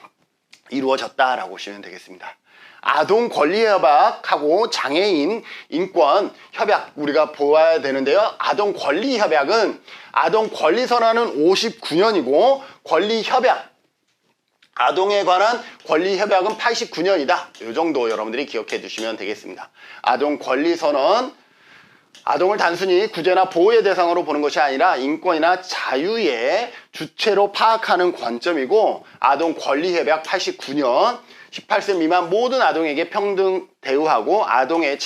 이루어졌다라고 보시면 되겠습니다. 아동 권리 협약하고 장애인 인권 협약 우리가 보아야 되는데요. 아동 권리 협약은 아동 권리 선언은 59년이고 권리 협약 아동에 관한 권리 협약은 89년이다. 이 정도 여러분들이 기억해 두시면 되겠습니다. 아동 권리 선언 아동을 단순히 구제나 보호의 대상으로 보는 것이 아니라 인권이나 자유의 주체로 파악하는 관점이고 아동 권리 협약 89년 18세 미만 모든 아동에게 평등 대우하고 아동의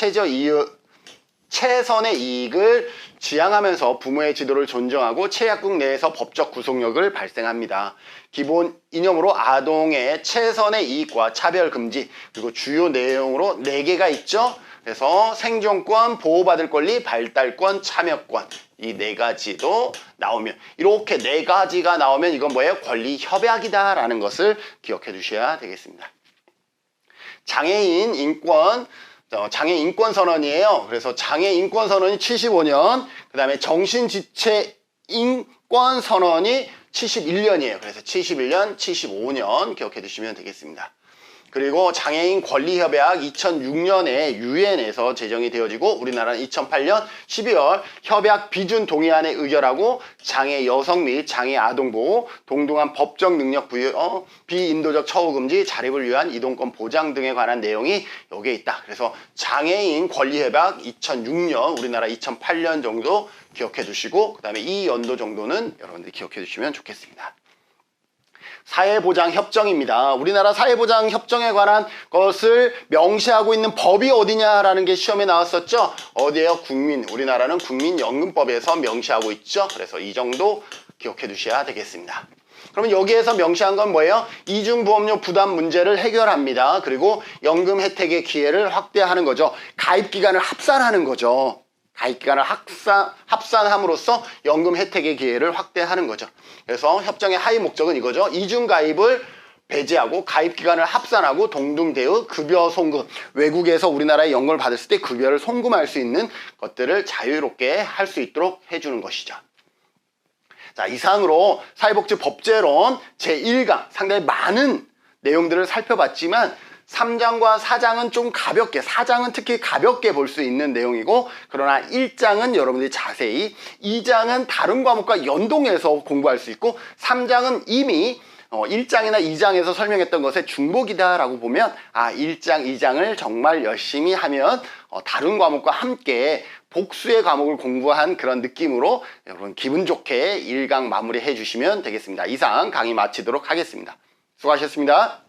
최선의 이익을 지향하면서 부모의 지도를 존중하고 체약국 내에서 법적 구속력을 발생합니다. 기본 이념으로 아동의 최선의 이익과 차별 금지 그리고 주요 내용으로 4개가 있죠. 그래서 생존권, 보호받을 권리, 발달권, 참여권 이 4가지도 나오면 이렇게 4가지가 나오면 이건 뭐예요? 권리 협약이다 라는 것을 기억해 두셔야 되겠습니다. 장애인 인권 선언이에요. 그래서 장애인 인권 선언이 75년, 그 다음에 정신지체 인권 선언이 71년이에요. 그래서 71년, 75년 기억해 두시면 되겠습니다. 그리고 장애인 권리협약 2006년에 유엔에서 제정이 되어지고 우리나라는 2008년 12월 협약 비준 동의안에 의결하고 장애 여성 및 장애 아동 보호, 동등한 법적 능력 부여, 비인도적 처우 금지, 자립을 위한 이동권 보장 등에 관한 내용이 여기에 있다. 그래서 장애인 권리협약 2006년, 우리나라 2008년 정도 기억해 두시고 그 다음에 이 연도 정도는 여러분들이 기억해 주시면 좋겠습니다. 사회보장협정입니다. 우리나라 사회보장협정에 관한 것을 명시하고 있는 법이 어디냐라는 게 시험에 나왔었죠. 어디에요? 우리나라는 국민연금법에서 명시하고 있죠. 그래서 이 정도 기억해 두셔야 되겠습니다. 그러면 여기에서 명시한 건 뭐예요? 이중보험료 부담 문제를 해결합니다. 그리고 연금 혜택의 기회를 확대하는 거죠. 가입기간을 합산하는 거죠. 가입기간을 합산함으로써 연금 혜택의 기회를 확대하는 거죠. 그래서 협정의 하위 목적은 이거죠. 이중가입을 배제하고 가입기간을 합산하고 동등대의 급여 송금, 외국에서 우리나라에 연금을 받았을 때 급여를 송금할 수 있는 것들을 자유롭게 할 수 있도록 해주는 것이죠. 자, 이상으로 사회복지법제론 제1강 상당히 많은 내용들을 살펴봤지만 3장과 4장은 좀 가볍게, 4장은 특히 가볍게 볼 수 있는 내용이고, 그러나 1장은 여러분들이 자세히, 2장은 다른 과목과 연동해서 공부할 수 있고, 3장은 이미 1장이나 2장에서 설명했던 것의 중복이다라고 보면 1장, 2장을 정말 열심히 하면 다른 과목과 함께 복수의 과목을 공부한 그런 느낌으로 여러분 기분 좋게 1강 마무리해 주시면 되겠습니다. 이상 강의 마치도록 하겠습니다. 수고하셨습니다.